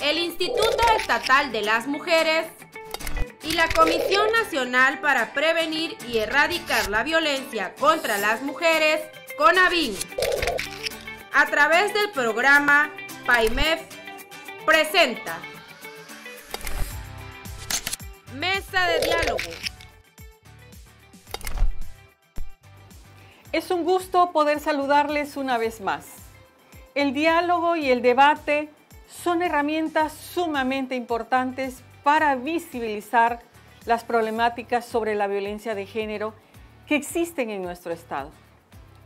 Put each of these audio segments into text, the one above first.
el Instituto Estatal de las Mujeres y la Comisión Nacional para Prevenir y Erradicar la Violencia contra las Mujeres, CONAVIM, a través del programa PAIMEF, presenta Mesa de Diálogo. Es un gusto poder saludarles una vez más. El diálogo y el debate son herramientas sumamente importantes para visibilizar las problemáticas sobre la violencia de género que existen en nuestro Estado.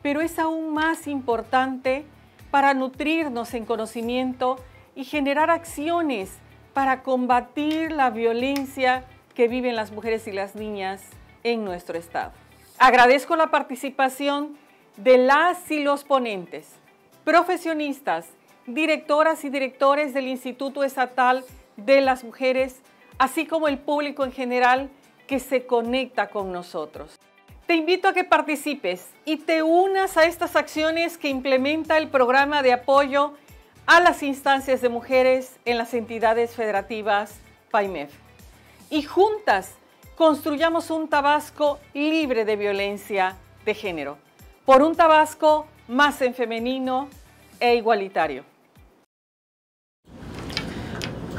Pero es aún más importante para nutrirnos en conocimiento y generar acciones para combatir la violencia que viven las mujeres y las niñas en nuestro Estado. Agradezco la participación de las y los ponentes, profesionistas, directoras y directores del Instituto Estatal de las Mujeres, así como el público en general que se conecta con nosotros. Te invito a que participes y te unas a estas acciones que implementa el programa de apoyo a las instancias de mujeres en las entidades federativas PAIMEF. Y juntas construyamos un Tabasco libre de violencia de género, por un Tabasco más en femenino e igualitario.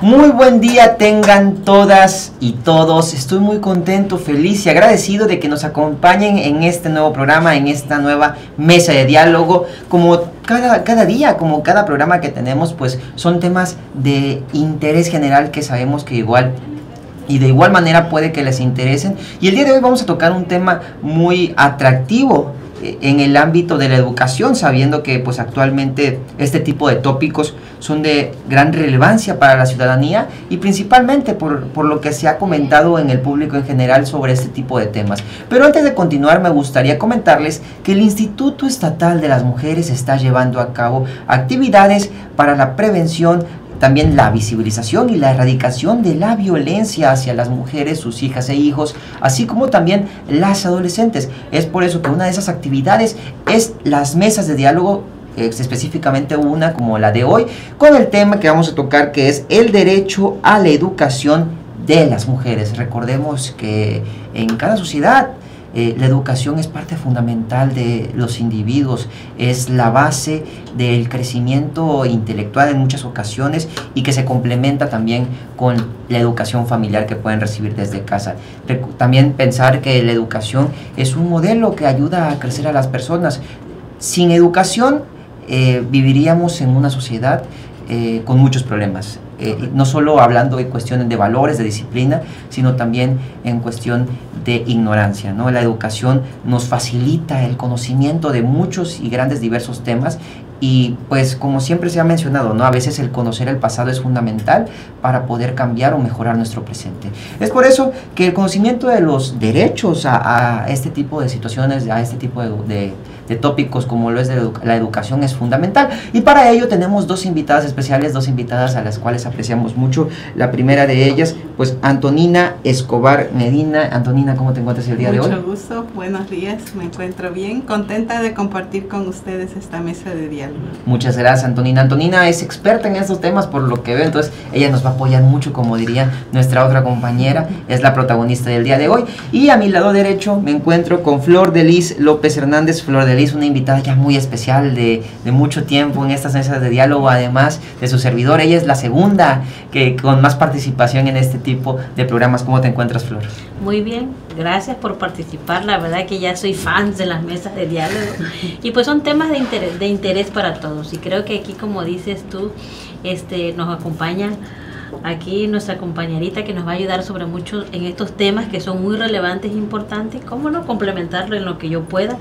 Muy buen día tengan todas y todos. Estoy muy contento, feliz y agradecido de que nos acompañen en este nuevo programa, en esta nueva mesa de diálogo. Como cada día, como cada programa que tenemos, pues son temas de interés general que sabemos que de igual manera puede que les interesen. Y el día de hoy vamos a tocar un tema muy atractivo en el ámbito de la educación, sabiendo que pues actualmente este tipo de tópicos son de gran relevancia para la ciudadanía y principalmente por lo que se ha comentado en el público en general sobre este tipo de temas. Pero antes de continuar me gustaría comentarles que el Instituto Estatal de las Mujeres está llevando a cabo actividades para la prevención, también la visibilización y la erradicación de la violencia hacia las mujeres, sus hijas e hijos, así como también las adolescentes. Es por eso que una de esas actividades es las mesas de diálogo, específicamente una como la de hoy, con el tema que vamos a tocar, que es el derecho a la educación de las mujeres. Recordemos que en cada sociedad la educación es parte fundamental de los individuos, es la base del crecimiento intelectual en muchas ocasiones y que se complementa también con la educación familiar que pueden recibir desde casa. También pensar que la educación es un modelo que ayuda a crecer a las personas. Sin educación viviríamos en una sociedad con muchos problemas. No solo hablando de cuestiones de valores, de disciplina, sino también en cuestión de ignorancia, ¿no? La educación nos facilita el conocimiento de muchos y grandes diversos temas y pues como siempre se ha mencionado, ¿no? A veces el conocer el pasado es fundamental para poder cambiar o mejorar nuestro presente. Es por eso que el conocimiento de los derechos a este tipo de situaciones, a este tipo de tópicos como lo es la educación es fundamental. Y para ello tenemos dos invitadas especiales, dos invitadas a las cuales apreciamos mucho. La primera de ellas, pues Antonina Escobar Medina. Antonina, ¿cómo te encuentras el día de hoy? Mucho gusto, buenos días, me encuentro bien, contenta de compartir con ustedes esta mesa de diálogo. Muchas gracias, Antonina. Antonina es experta en estos temas por lo que veo, entonces ella nos va a apoyar mucho, como diría nuestra otra compañera, es la protagonista del día de hoy. Y a mi lado derecho me encuentro con Flor de Lis López Hernández. Flor de Lis, una invitada ya muy especial de mucho tiempo en estas mesas de diálogo, además de su servidor. Ella es la segunda que con más participación en este tipo de programas. ¿Cómo te encuentras, Flor? Muy bien, gracias por participar. La verdad que ya soy fan de las mesas de diálogo y pues son temas de interés para todos, y creo que aquí, como dices tú, nos acompaña aquí nuestra compañerita que nos va a ayudar sobre mucho en estos temas que son muy relevantes e importantes. ¿Cómo no complementarlo en lo que yo pueda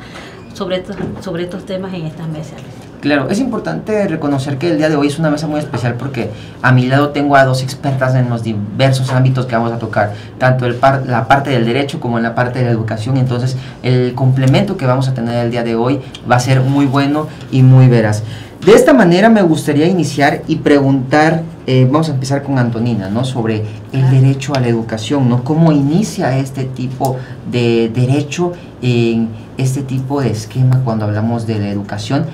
sobre estos temas en estas mesas? Claro, es importante reconocer que el día de hoy es una mesa muy especial porque a mi lado tengo a dos expertas en los diversos ámbitos que vamos a tocar, tanto la parte del derecho como en la parte de la educación. Entonces el complemento que vamos a tener el día de hoy va a ser muy bueno y muy veraz. De esta manera me gustaría iniciar y preguntar, vamos a empezar con Antonina, ¿no? Sobre el derecho a la educación, ¿no? ¿Cómo inicia este tipo de derecho en este tipo de esquema cuando hablamos de la educación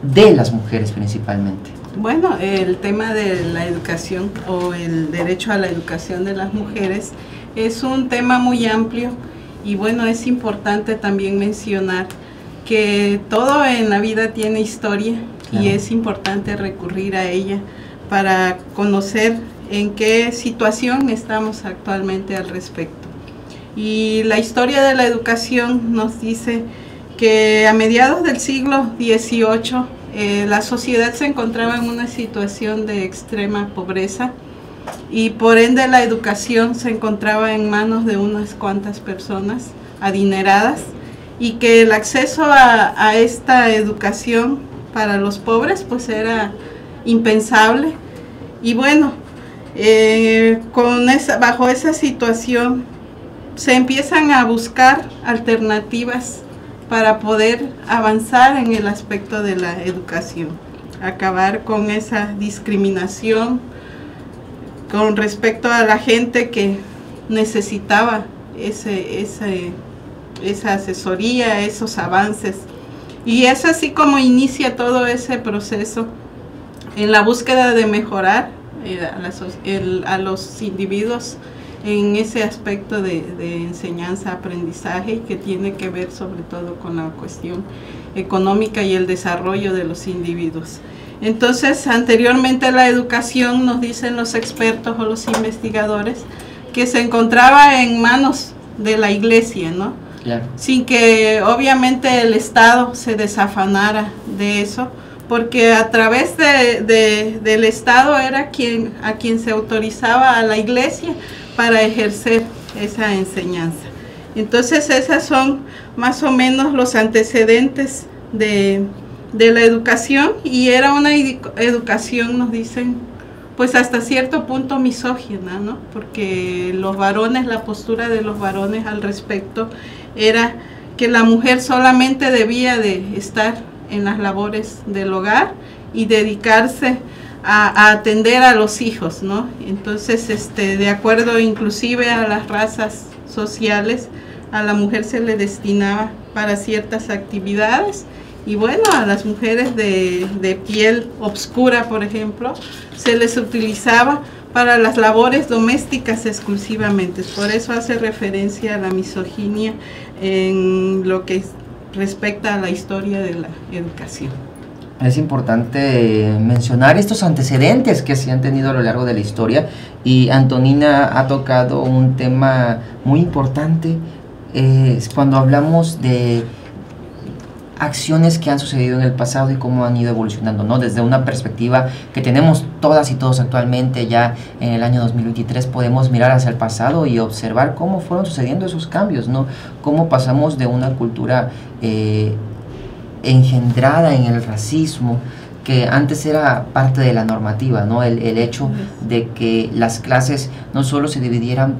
de las mujeres principalmente? Bueno, el tema de la educación o el derecho a la educación de las mujeres es un tema muy amplio y bueno, es importante también mencionar que todo en la vida tiene historia. Claro. Y es importante recurrir a ella para conocer en qué situación estamos actualmente al respecto. Y la historia de la educación nos dice que a mediados del siglo XVIII la sociedad se encontraba en una situación de extrema pobreza y por ende la educación se encontraba en manos de unas cuantas personas adineradas y que el acceso a esta educación para los pobres pues era impensable. Y bueno, bajo esa situación se empiezan a buscar alternativas para poder avanzar en el aspecto de la educación, acabar con esa discriminación con respecto a la gente que necesitaba esa asesoría, esos avances. Y es así como inicia todo ese proceso en la búsqueda de mejorar a los individuos en ese aspecto de enseñanza, aprendizaje, que tiene que ver sobre todo con la cuestión económica y el desarrollo de los individuos. Entonces, anteriormente la educación, nos dicen los expertos o los investigadores, que se encontraba en manos de la iglesia, ¿no? Claro. Sin que obviamente el Estado se desafanara de eso, porque a través del Estado era a quien se autorizaba a la iglesia para ejercer esa enseñanza. Entonces esos son más o menos los antecedentes de la educación, y era una educación, nos dicen, pues hasta cierto punto misógina, ¿no? Porque los varones, la postura de los varones al respecto era que la mujer solamente debía de estar en las labores del hogar y dedicarse a atender a los hijos, ¿no? Entonces, de acuerdo inclusive a las razas sociales, a la mujer se le destinaba para ciertas actividades, y bueno, a las mujeres de piel oscura, por ejemplo, se les utilizaba para las labores domésticas exclusivamente. Por eso hace referencia a la misoginia en lo que respecta a la historia de la educación. Es importante mencionar estos antecedentes que se han tenido a lo largo de la historia, y Antonina ha tocado un tema muy importante cuando hablamos de acciones que han sucedido en el pasado y cómo han ido evolucionando, ¿no? Desde una perspectiva que tenemos todas y todos actualmente, ya en el año 2023 podemos mirar hacia el pasado y observar cómo fueron sucediendo esos cambios, ¿no? Cómo pasamos de una cultura engendrada en el racismo, que antes era parte de la normativa, ¿no? El hecho de que las clases no solo se dividieran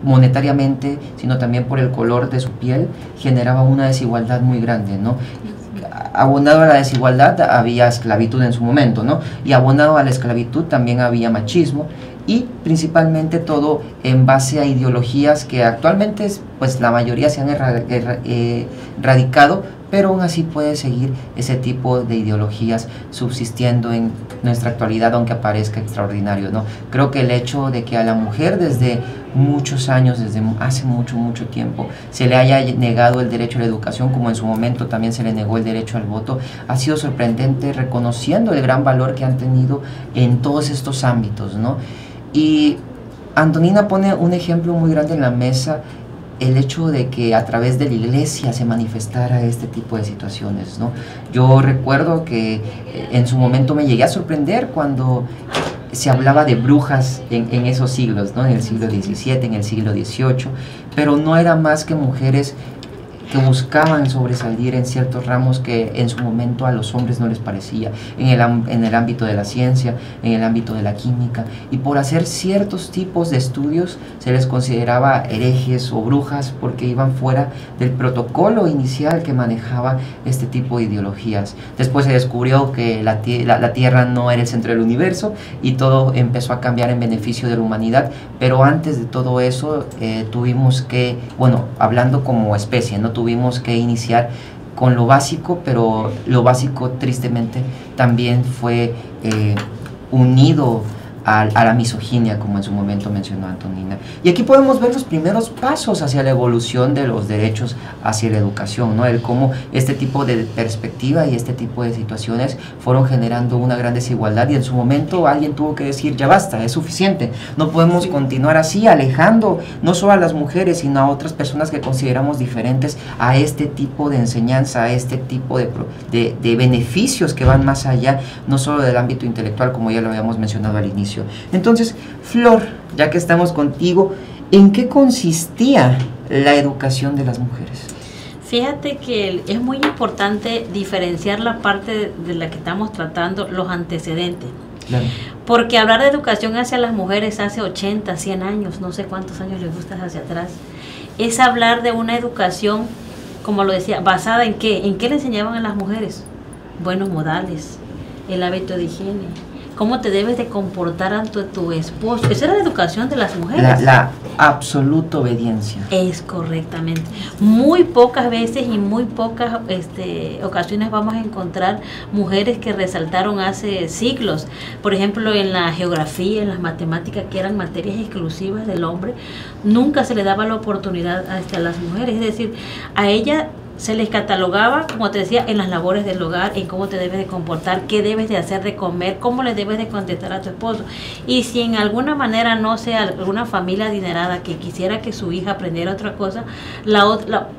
monetariamente, sino también por el color de su piel, generaba una desigualdad muy grande, ¿no? Abonado a la desigualdad había esclavitud en su momento, ¿no? Y abonado a la esclavitud también había machismo, y principalmente todo en base a ideologías que actualmente pues la mayoría se han erradicado, pero aún así puede seguir ese tipo de ideologías subsistiendo en nuestra actualidad, aunque parezca extraordinario, ¿no? Creo que el hecho de que a la mujer desde muchos años, desde hace mucho tiempo, se le haya negado el derecho a la educación, como en su momento también se le negó el derecho al voto, ha sido sorprendente, reconociendo el gran valor que han tenido en todos estos ámbitos, ¿no? Y Antonina pone un ejemplo muy grande en la mesa, el hecho de que a través de la iglesia se manifestara este tipo de situaciones, ¿no? Yo recuerdo que en su momento me llegué a sorprender cuando se hablaba de brujas en esos siglos, ¿no? En el siglo XVII, en el siglo XVIII, pero no eran más que mujeres que buscaban sobresalir en ciertos ramos que en su momento a los hombres no les parecía, en el ámbito de la ciencia, en el ámbito de la química, y por hacer ciertos tipos de estudios se les consideraba herejes o brujas porque iban fuera del protocolo inicial que manejaba este tipo de ideologías. Después se descubrió que la Tierra no era el centro del universo y todo empezó a cambiar en beneficio de la humanidad, pero antes de todo eso tuvimos que, bueno, hablando como especie, ¿no? Tuvimos que iniciar con lo básico, pero lo básico tristemente también fue unido a la misoginia, como en su momento mencionó Antonina. Y aquí podemos ver los primeros pasos hacia la evolución de los derechos hacia la educación, ¿no? El cómo este tipo de perspectiva y este tipo de situaciones fueron generando una gran desigualdad, y en su momento alguien tuvo que decir, ya basta, es suficiente, no podemos continuar así, alejando no solo a las mujeres, sino a otras personas que consideramos diferentes a este tipo de enseñanza, a este tipo de beneficios que van más allá, no solo del ámbito intelectual, como ya lo habíamos mencionado al inicio. Entonces, Flor, ya que estamos contigo, ¿en qué consistía la educación de las mujeres? Fíjate que es muy importante diferenciar la parte de la que estamos tratando, los antecedentes. Claro. Porque hablar de educación hacia las mujeres hace 80, 100 años, no sé cuántos años les gusta hacia atrás, es hablar de una educación, como lo decía, basada en qué. ¿En qué le enseñaban a las mujeres? Buenos modales, el hábito de higiene, cómo te debes de comportar ante tu esposo. Esa era la educación de las mujeres. La absoluta obediencia. Es correctamente. Muy pocas veces y muy pocas ocasiones vamos a encontrar mujeres que resaltaron hace siglos. Por ejemplo, en la geografía, en las matemáticas, que eran materias exclusivas del hombre, nunca se le daba la oportunidad a las mujeres. Es decir, a ella se les catalogaba, como te decía, en las labores del hogar, en cómo te debes de comportar, qué debes de hacer de comer, cómo le debes de contestar a tu esposo. Y si en alguna manera, no sea alguna familia adinerada que quisiera que su hija aprendiera otra cosa,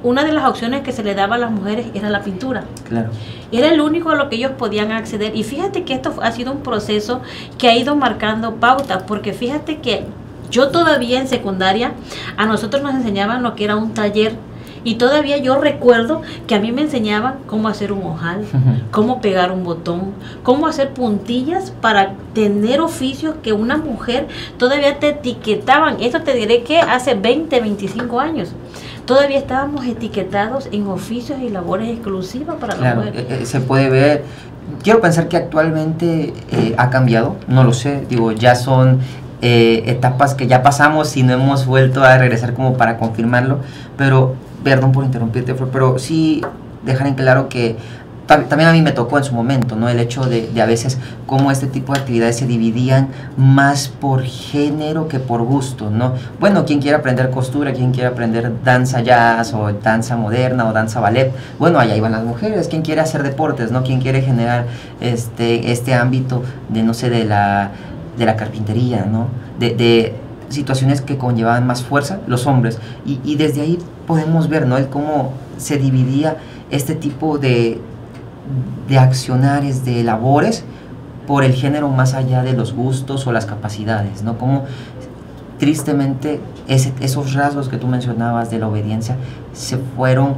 una de las opciones que se le daba a las mujeres era la pintura. Claro. Era el único a lo que ellos podían acceder. Y fíjate que esto ha sido un proceso que ha ido marcando pautas, porque fíjate que yo todavía en secundaria, a nosotros nos enseñaban lo que era un taller. Y todavía yo recuerdo que a mí me enseñaban cómo hacer un ojal, cómo pegar un botón, cómo hacer puntillas para tener oficios que una mujer todavía te etiquetaban. Esto te diré que hace 20, 25 años. Todavía estábamos etiquetados en oficios y labores exclusivas para la mujer. Se puede ver. Quiero pensar que actualmente ha cambiado, no lo sé, digo, ya son etapas que ya pasamos y no hemos vuelto a regresar como para confirmarlo, pero perdón por interrumpirte, Flor, pero sí dejar en claro que también a mí me tocó en su momento, ¿no? El hecho de a veces cómo este tipo de actividades se dividían más por género que por gusto, ¿no? Bueno, quien quiere aprender costura, quien quiere aprender danza jazz o danza moderna o danza ballet, bueno, allá iban las mujeres. Quien quiere hacer deportes, ¿no? Quien quiere generar este ámbito de, no sé, de la carpintería, ¿no? De situaciones que conllevaban más fuerza, los hombres. Y desde ahí podemos ver, ¿no? El cómo se dividía este tipo de accionares, de labores, por el género más allá de los gustos o las capacidades, ¿no? Como tristemente esos rasgos que tú mencionabas de la obediencia se fueron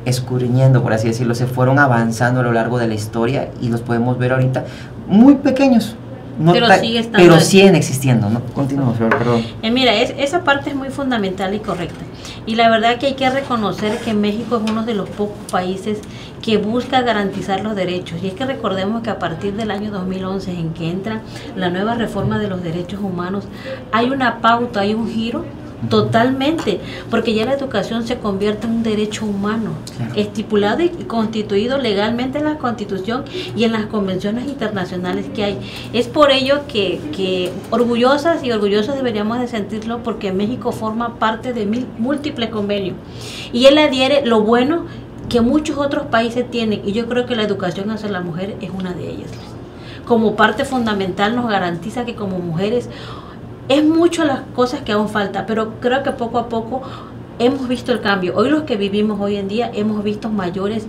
escurriñendo, por así decirlo, se fueron avanzando a lo largo de la historia, y los podemos ver ahorita muy pequeños. No pero siguen existiendo, ¿no? Continúa, Flor, perdón. Mira, esa parte es muy fundamental y correcta. Y la verdad que hay que reconocer que México es uno de los pocos países que busca garantizar los derechos. Y es que recordemos que a partir del año 2011, en que entra la nueva reforma de los derechos humanos, hay una pauta, hay un giro totalmente, porque ya la educación se convierte en un derecho humano, claro, estipulado y constituido legalmente en la Constitución y en las convenciones internacionales que hay. Es por ello que orgullosas y orgullosos deberíamos de sentirlo, porque México forma parte de múltiples convenios y él adhiere lo bueno que muchos otros países tienen, y yo creo que la educación hacia la mujer es una de ellas. Como parte fundamental nos garantiza que como mujeres es mucho las cosas que aún falta, pero creo que poco a poco hemos visto el cambio. Hoy los que vivimos hoy en día hemos visto mayores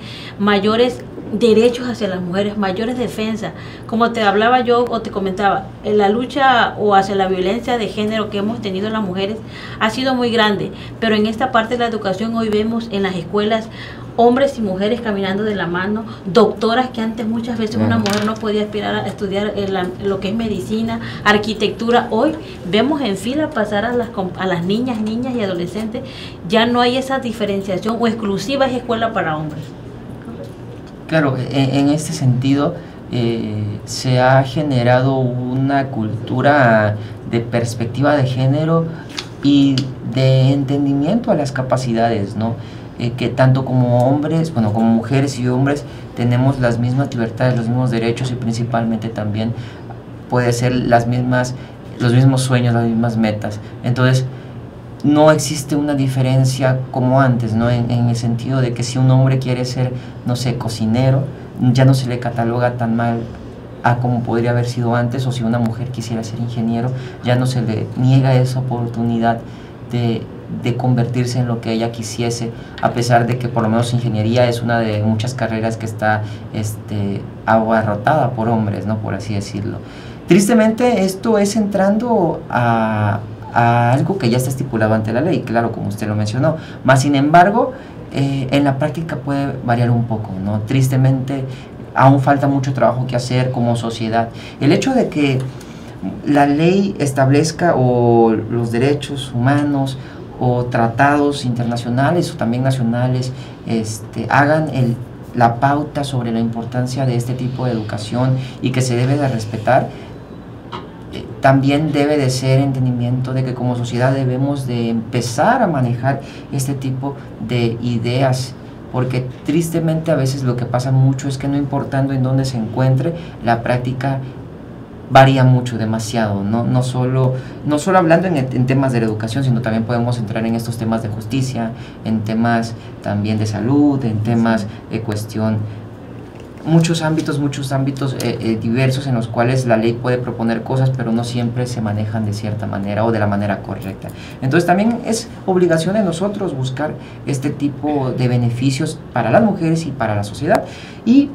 derechos hacia las mujeres, mayores defensas. Como te hablaba yo o te comentaba, la lucha o hacia la violencia de género que hemos tenido las mujeres ha sido muy grande, pero en esta parte de la educación hoy vemos en las escuelas hombres y mujeres caminando de la mano, doctoras que antes muchas veces una mujer no podía aspirar a estudiar lo que es medicina, arquitectura. Hoy vemos en fila pasar a las niñas y adolescentes. Ya no hay esa diferenciación o exclusiva es escuela para hombres. Claro, en este sentido se ha generado una cultura de perspectiva de género y de entendimiento a las capacidades, ¿no? que tanto como hombres, bueno, como mujeres y hombres tenemos las mismas libertades, los mismos derechos y principalmente también puede ser los mismos sueños, las mismas metas. Entonces, no existe una diferencia como antes, ¿no? En el sentido de que si un hombre quiere ser, no sé, cocinero, ya no se le cataloga tan mal a como podría haber sido antes, o si una mujer quisiera ser ingeniero, ya no se le niega esa oportunidad de convertirse en lo que ella quisiese, a pesar de que por lo menos ingeniería es una de muchas carreras que está abarrotada por hombres, ¿no? Por así decirlo. Tristemente esto es entrando a algo que ya está estipulado ante la ley, claro, como usted lo mencionó, más sin embargo, en la práctica puede variar un poco, ¿no? Tristemente, aún falta mucho trabajo que hacer como sociedad. El hecho de que la ley establezca o los derechos humanos o tratados internacionales o también nacionales hagan la pauta sobre la importancia de este tipo de educación y que se debe de respetar, también debe de ser entendimiento de que como sociedad debemos de empezar a manejar este tipo de ideas, porque tristemente a veces lo que pasa mucho es que no importando en dónde se encuentre, la práctica varía mucho, demasiado, no solo hablando en temas de la educación, sino también podemos entrar en estos temas de justicia, en temas también de salud, en temas de cuestión, muchos ámbitos diversos en los cuales la ley puede proponer cosas, pero no siempre se manejan de cierta manera o de la manera correcta. Entonces también es obligación de nosotros buscar este tipo de beneficios para las mujeres y para la sociedad. Y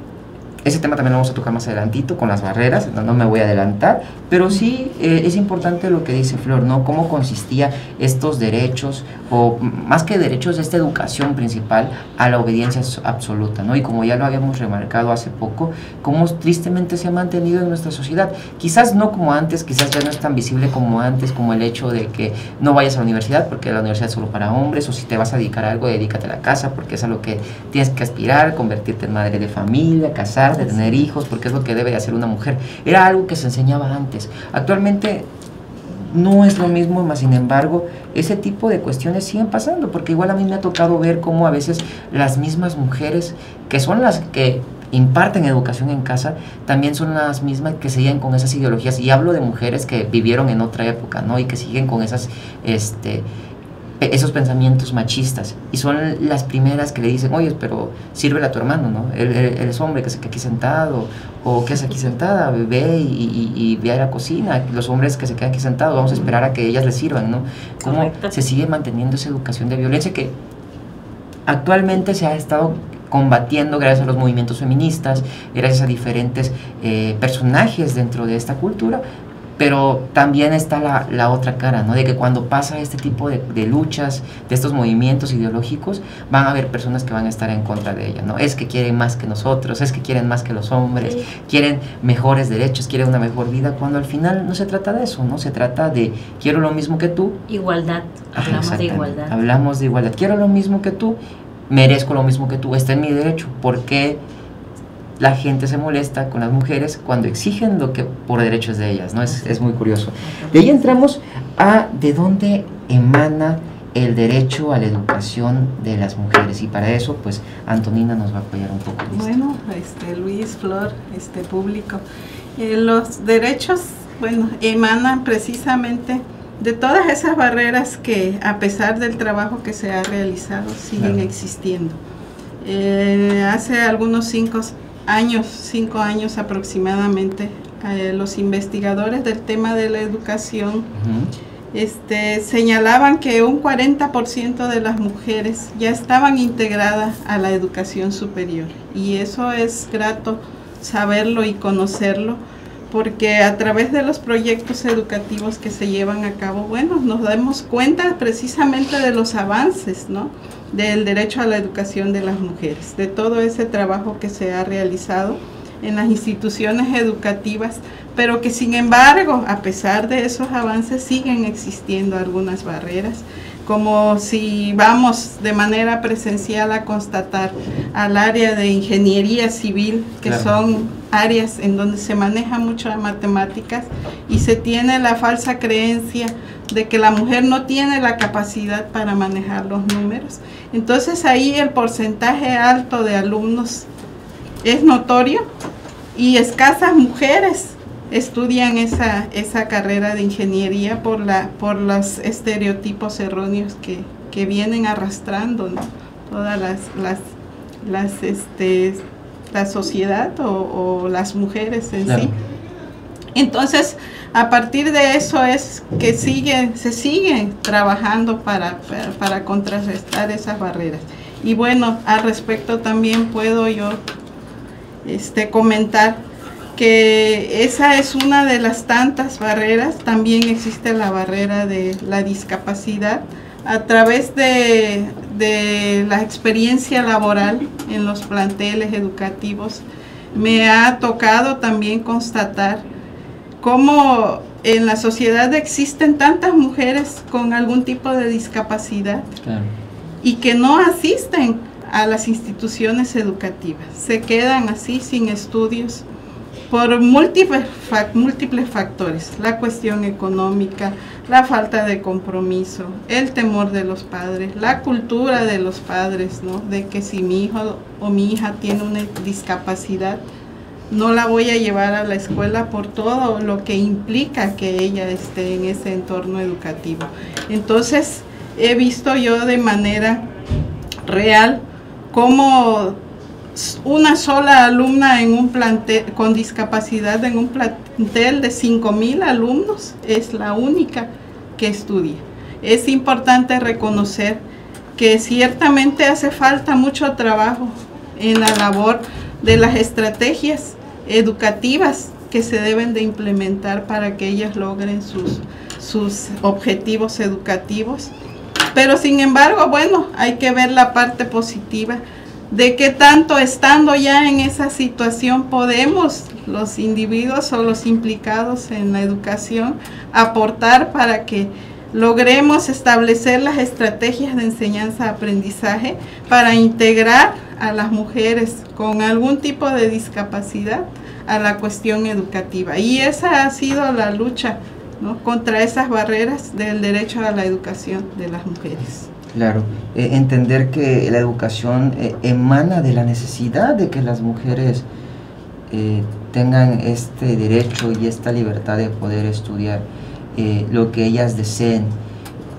ese tema también lo vamos a tocar más adelantito con las barreras, no me voy a adelantar, pero sí es importante lo que dice Flor, ¿no? Cómo consistía estos derechos, o más que derechos, esta educación principal a la obediencia absoluta, ¿no? Y como ya lo habíamos remarcado hace poco, cómo tristemente se ha mantenido en nuestra sociedad. Quizás no como antes, quizás ya no es tan visible como antes, como el hecho de que no vayas a la universidad porque la universidad es solo para hombres, o si te vas a dedicar a algo, dedícate a la casa porque es a lo que tienes que aspirar, convertirte en madre de familia, casarte, de tener hijos, porque es lo que debe de hacer una mujer. Era algo que se enseñaba antes. Actualmente no es lo mismo, más sin embargo, ese tipo de cuestiones siguen pasando, porque igual a mí me ha tocado ver cómo a veces las mismas mujeres, que son las que imparten educación en casa, también son las mismas que siguen con esas ideologías, y hablo de mujeres que vivieron en otra época, ¿no? Y que siguen con esos pensamientos machistas, y son las primeras que le dicen, oye, pero sírvele a tu hermano, ¿no? Él es hombre, que se quede aquí sentado, o que se aquí sentada, ve y ve a la cocina. Los hombres que se quedan aquí sentados, vamos a esperar a que ellas les sirvan, ¿no? Cómo Correcto. se sigue manteniendo esa educación de violencia que actualmente se ha estado combatiendo gracias a los movimientos feministas, gracias a diferentes personajes dentro de esta cultura. Pero también está la otra cara, ¿no? De que cuando pasa este tipo de luchas, de estos movimientos ideológicos, van a haber personas que van a estar en contra de ella, ¿no? Es que quieren más que nosotros, es que quieren más que los hombres, sí, quieren mejores derechos, quieren una mejor vida, cuando al final no se trata de eso, ¿no? Se trata de quiero lo mismo que tú. Igualdad, hablamos de igualdad. Hablamos de igualdad, quiero lo mismo que tú, merezco lo mismo que tú, está en mi derecho. ¿Por qué la gente se molesta con las mujeres cuando exigen lo que por derechos de ellas, ¿no? Es muy curioso. De ahí entramos a de dónde emana el derecho a la educación de las mujeres, y para eso pues Antonina nos va a apoyar un poco. Bueno, Luis, Flor, público, los derechos, bueno, emanan precisamente de todas esas barreras que a pesar del trabajo que se ha realizado siguen existiendo. Hace algunos 5 años aproximadamente, los investigadores del tema de la educación señalaban que un 40% de las mujeres ya estaban integradas a la educación superior, y eso es grato saberlo y conocerlo, porque a través de los proyectos educativos que se llevan a cabo, bueno, nos damos cuenta precisamente de los avances, ¿no?, del derecho a la educación de las mujeres, de todo ese trabajo que se ha realizado en las instituciones educativas, pero que sin embargo, a pesar de esos avances, siguen existiendo algunas barreras, como si vamos de manera presencial a constatar al área de ingeniería civil, que son áreas en donde se maneja mucho las matemáticas, y se tiene la falsa creencia de que la mujer no tiene la capacidad para manejar los números. Entonces ahí el porcentaje alto de alumnos es notorio y escasas mujeres estudian esa carrera de ingeniería por los estereotipos erróneos que vienen arrastrando, ¿no? Todas la sociedad o las mujeres en sí. Entonces, a partir de eso es que se sigue trabajando para contrarrestar esas barreras. Y bueno, al respecto también puedo yo comentar que esa es una de las tantas barreras. También existe la barrera de la discapacidad. A través de la experiencia laboral en los planteles educativos, me ha tocado también constatar cómo en la sociedad existen tantas mujeres con algún tipo de discapacidad, claro, y que no asisten a las instituciones educativas. Se quedan así sin estudios por múltiples factores: la cuestión económica, la falta de compromiso, el temor de los padres, la cultura de los padres, ¿no? De que si mi hijo o mi hija tiene una discapacidad, no la voy a llevar a la escuela por todo lo que implica que ella esté en ese entorno educativo. Entonces, he visto yo de manera real cómo una sola alumna en un plantel con discapacidad, en un plantel de 5,000 alumnos, es la única que estudia. Es importante reconocer que ciertamente hace falta mucho trabajo en la labor de las estrategias educativas que se deben de implementar para que ellas logren sus objetivos educativos. Pero sin embargo, bueno, hay que ver la parte positiva de que tanto estando ya en esa situación podemos los individuos o los implicados en la educación aportar para que logremos establecer las estrategias de enseñanza-aprendizaje para integrar a las mujeres con algún tipo de discapacidad a la cuestión educativa. Y esa ha sido la lucha, ¿no?, contra esas barreras del derecho a la educación de las mujeres. Claro, entender que la educación emana de la necesidad de que las mujeres tengan este derecho y esta libertad de poder estudiar lo que ellas deseen.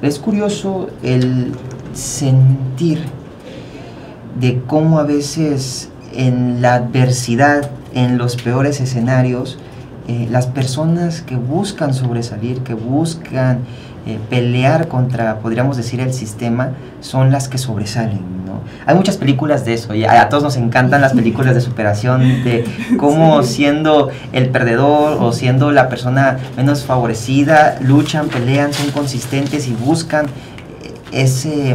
Es curioso el sentir de cómo a veces en la adversidad, en los peores escenarios, las personas que buscan sobresalir, que buscan pelear contra, podríamos decir, el sistema, son las que sobresalen, ¿no? Hay muchas películas de eso, y a todos nos encantan las películas de superación, de cómo siendo el perdedor o siendo la persona menos favorecida, luchan, pelean, son consistentes y buscan esa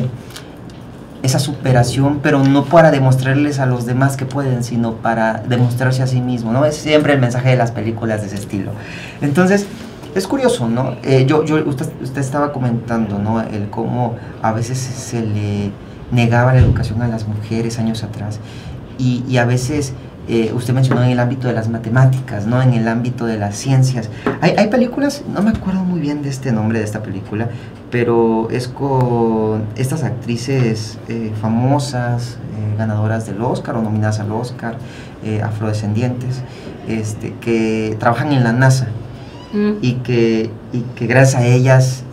superación, pero no para demostrarles a los demás que pueden, sino para demostrarse a sí mismo, ¿no? Es siempre el mensaje de las películas de ese estilo. Entonces, es curioso, ¿no? Usted estaba comentando, ¿no?, el cómo a veces se le negaba la educación a las mujeres años atrás, y a veces usted mencionó en el ámbito de las matemáticas, ¿no?, en el ámbito de las ciencias. Hay películas, no me acuerdo muy bien de este nombre de esta película, pero es con estas actrices famosas, ganadoras del Oscar o nominadas al Oscar, afrodescendientes, que trabajan en la NASA. Y que gracias a ellas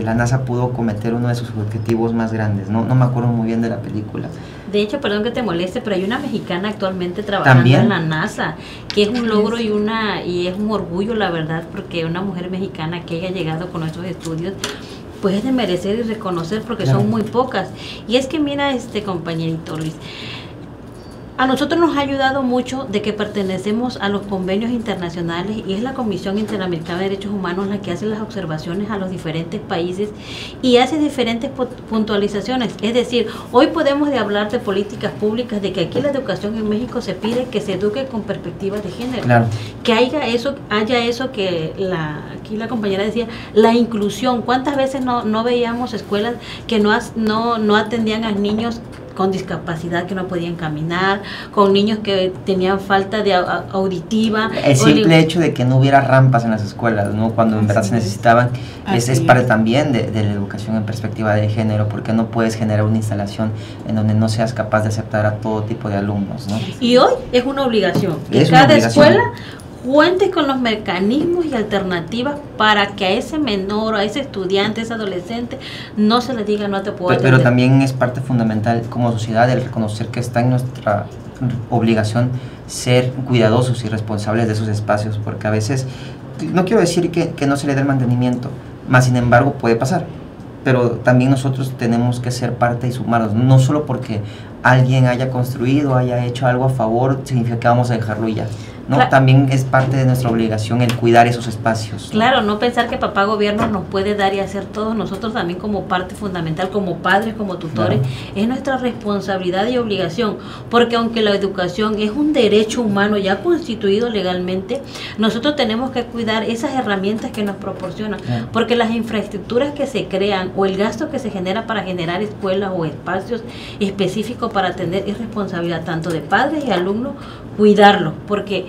la NASA pudo cometer uno de sus objetivos más grandes. No me acuerdo muy bien de la película. De hecho, perdón que te moleste, pero hay una mexicana actualmente trabajando ¿también? En la NASA, que es un logro y es un orgullo, la verdad, porque una mujer mexicana que haya llegado con esos estudios, pues es de merecer y reconocer, porque claro, son muy pocas. Y es que mira, compañerito Luis, a nosotros nos ha ayudado mucho de que pertenecemos a los convenios internacionales, y es la Comisión Interamericana de Derechos Humanos la que hace las observaciones a los diferentes países y hace diferentes puntualizaciones. Es decir, hoy podemos hablar de políticas públicas, de que aquí la educación en México se pide que se eduque con perspectivas de género, claro, que haya eso que aquí la compañera decía, la inclusión. ¿Cuántas veces no veíamos escuelas que no atendían a niños con discapacidad que no podían caminar, con niños que tenían falta de auditiva. El simple hecho de que no hubiera rampas en las escuelas, ¿no? Cuando en verdad se necesitaban, es parte también de la educación en perspectiva de género, porque no puedes generar una instalación en donde no seas capaz de aceptar a todo tipo de alumnos, ¿no? Y hoy es una obligación, que cada escuela cuente con los mecanismos y alternativas para que a ese menor, a ese estudiante, a ese adolescente, no se le diga no te puedo atender. Pero también es parte fundamental como sociedad el reconocer que está en nuestra obligación ser cuidadosos y responsables de esos espacios, porque a veces, no quiero decir que no se le dé el mantenimiento, más sin embargo puede pasar, pero también nosotros tenemos que ser parte y sumarnos, no solo porque alguien haya construido, haya hecho algo a favor, significa que vamos a dejarlo y ya. ¿No? Claro. También es parte de nuestra obligación el cuidar esos espacios, ¿no? Claro, no pensar que papá gobierno nos puede dar y hacer todo. Nosotros también como parte fundamental, como padres, como tutores, claro, es nuestra responsabilidad y obligación, porque aunque la educación es un derecho humano ya constituido legalmente, nosotros tenemos que cuidar esas herramientas que nos proporcionan, claro, porque las infraestructuras que se crean o el gasto que se genera para generar escuelas o espacios específicos para atender es responsabilidad tanto de padres y alumnos cuidarlo, porque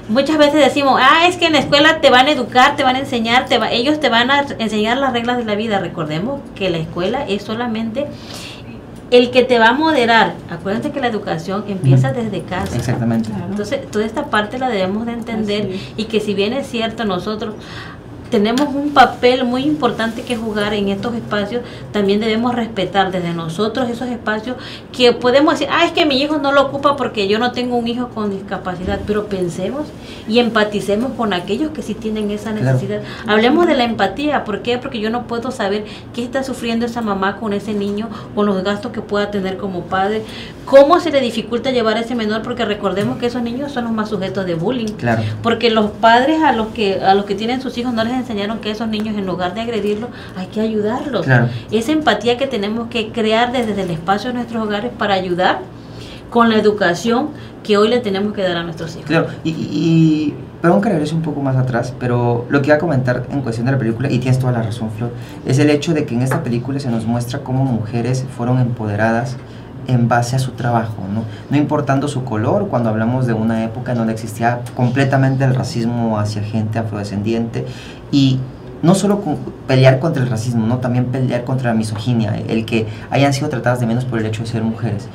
muchas veces decimos, es que en la escuela te van a educar, te van a enseñar, ellos te van a enseñar las reglas de la vida. Recordemos que la escuela es solamente el que te va a moderar. Acuérdense que la educación empieza desde casa. Exactamente. Entonces, toda esta parte la debemos de entender, y que si bien es cierto, nosotros tenemos un papel muy importante que jugar en estos espacios, también debemos respetar desde nosotros esos espacios que podemos decir, es que mi hijo no lo ocupa porque yo no tengo un hijo con discapacidad, pero pensemos y empaticemos con aquellos que sí tienen esa necesidad. Claro. Hablemos de la empatía. ¿Por qué? Porque yo no puedo saber qué está sufriendo esa mamá con ese niño, con los gastos que pueda tener como padre, cómo se le dificulta llevar a ese menor, porque recordemos que esos niños son los más sujetos de bullying. Claro. Porque los padres a los que tienen sus hijos no les enseñaron que esos niños, en lugar de agredirlos, hay que ayudarlos. Claro. Esa empatía que tenemos que crear desde el espacio de nuestros hogares para ayudar con la educación que hoy le tenemos que dar a nuestros hijos. Claro, y perdón que regrese un poco más atrás, pero lo que iba a comentar en cuestión de la película, y tienes toda la razón, Flor, es el hecho de que en esta película se nos muestra cómo mujeres fueron empoderadas en base a su trabajo, no importando su color, cuando hablamos de una época en donde existía completamente el racismo hacia gente afrodescendiente, y no solo pelear contra el racismo, ¿no? También pelear contra la misoginia, el que hayan sido tratadas de menos por el hecho de ser mujeres,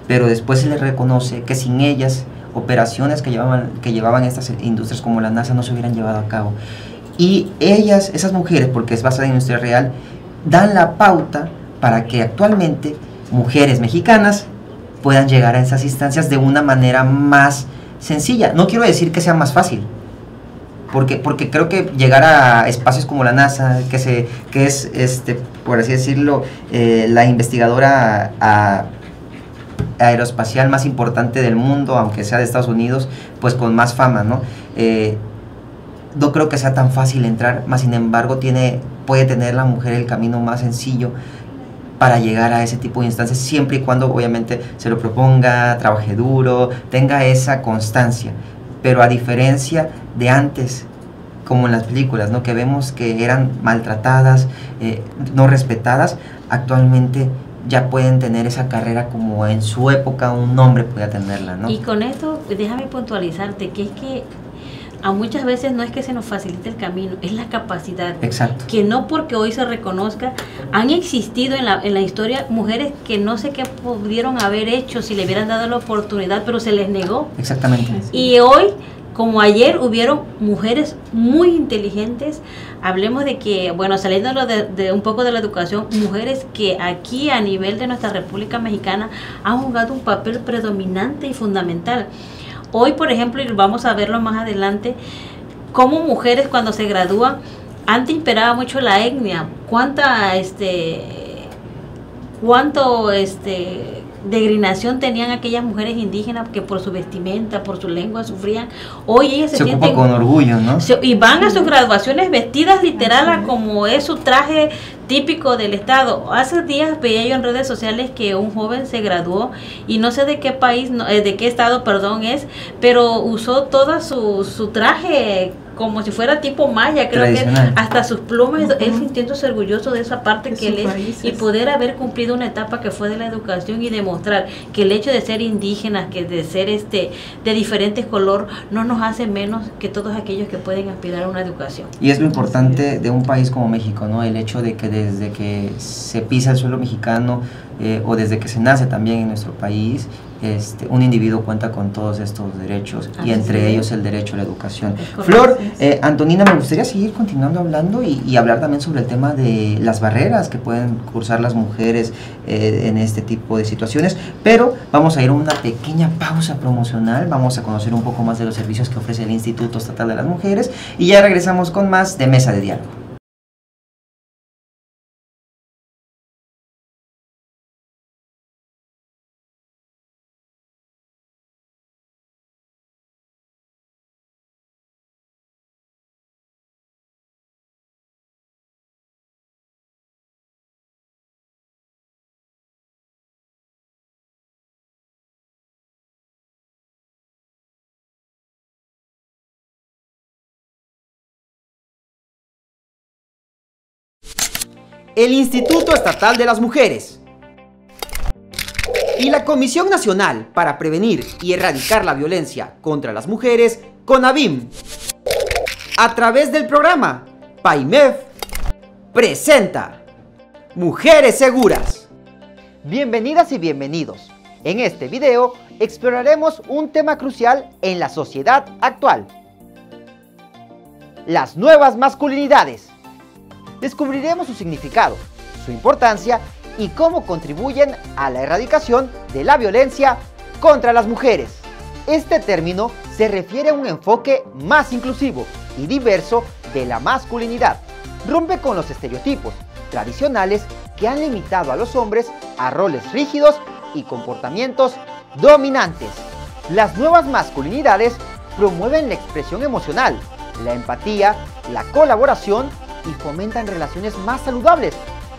pero después se les reconoce que sin ellas operaciones que llevaban estas industrias como la NASA no se hubieran llevado a cabo, y ellas, esas mujeres, porque es basada en industria real, dan la pauta para que actualmente mujeres mexicanas puedan llegar a esas instancias de una manera más sencilla. No quiero decir que sea más fácil, porque creo que llegar a espacios como la NASA, que es por así decirlo, la investigadora aeroespacial más importante del mundo, aunque sea de Estados Unidos, pues con más fama, ¿no? No creo que sea tan fácil entrar, más sin embargo puede tener la mujer el camino más sencillo para llegar a ese tipo de instancias, siempre y cuando obviamente se lo proponga, trabaje duro, tenga esa constancia. Pero a diferencia de antes, como en las películas, ¿no? Que vemos que eran maltratadas, no respetadas, actualmente ya pueden tener esa carrera como en su época un hombre podía tenerla, ¿no? Y con esto, déjame puntualizarte, que es que a muchas veces no es que se nos facilite el camino, es la capacidad. Exacto. Que no porque hoy se reconozca, han existido en la historia mujeres que no sé qué pudieron haber hecho si le hubieran dado la oportunidad, pero se les negó. Exactamente. Y hoy, como ayer, hubieron mujeres muy inteligentes. Hablemos de que, bueno, saliendo de un poco de la educación, mujeres que aquí a nivel de nuestra República Mexicana han jugado un papel predominante y fundamental. Hoy, por ejemplo, y vamos a verlo más adelante, como mujeres cuando se gradúan, antes imperaba mucho la etnia. Cuánto degrinación tenían aquellas mujeres indígenas que por su vestimenta, por su lengua sufrían. Hoy ellas se sienten ocupa con orgullo, ¿no? Y van a sus graduaciones vestidas literal a como es su traje típico del estado. Hace días veía yo en redes sociales que un joven se graduó y no sé de qué país, de qué estado, perdón, es, pero usó todo su traje como si fuera tipo maya, creo que hasta sus plumas, él sintiéndose orgulloso de esa parte que él es, y poder haber cumplido una etapa que fue de la educación y demostrar que el hecho de ser indígenas, que de ser de diferentes color, no nos hace menos que todos aquellos que pueden aspirar a una educación. Y es lo importante de un país como México, ¿no? El hecho de que desde que se pisa el suelo mexicano, o desde que se nace también en nuestro país, un individuo cuenta con todos estos derechos, y entre ellos el derecho a la educación. Flor, Antonina, me gustaría seguir continuando hablando y hablar también sobre el tema de las barreras que pueden cursar las mujeres en este tipo de situaciones, pero vamos a ir a una pequeña pausa promocional, vamos a conocer un poco más de los servicios que ofrece el Instituto Estatal de las Mujeres, y ya regresamos con más de Mesa de Diálogo. El Instituto Estatal de las Mujeres y la Comisión Nacional para Prevenir y Erradicar la Violencia contra las Mujeres, CONAVIM, a través del programa PAIMEF, presenta Mujeres Seguras. Bienvenidas y bienvenidos. En este video exploraremos un tema crucial en la sociedad actual: las nuevas masculinidades. Descubriremos su significado, su importancia y cómo contribuyen a la erradicación de la violencia contra las mujeres. Este término se refiere a un enfoque más inclusivo y diverso de la masculinidad. Rompe con los estereotipos tradicionales que han limitado a los hombres a roles rígidos y comportamientos dominantes. Las nuevas masculinidades promueven la expresión emocional, la empatía, la colaboración y fomentan relaciones más saludables,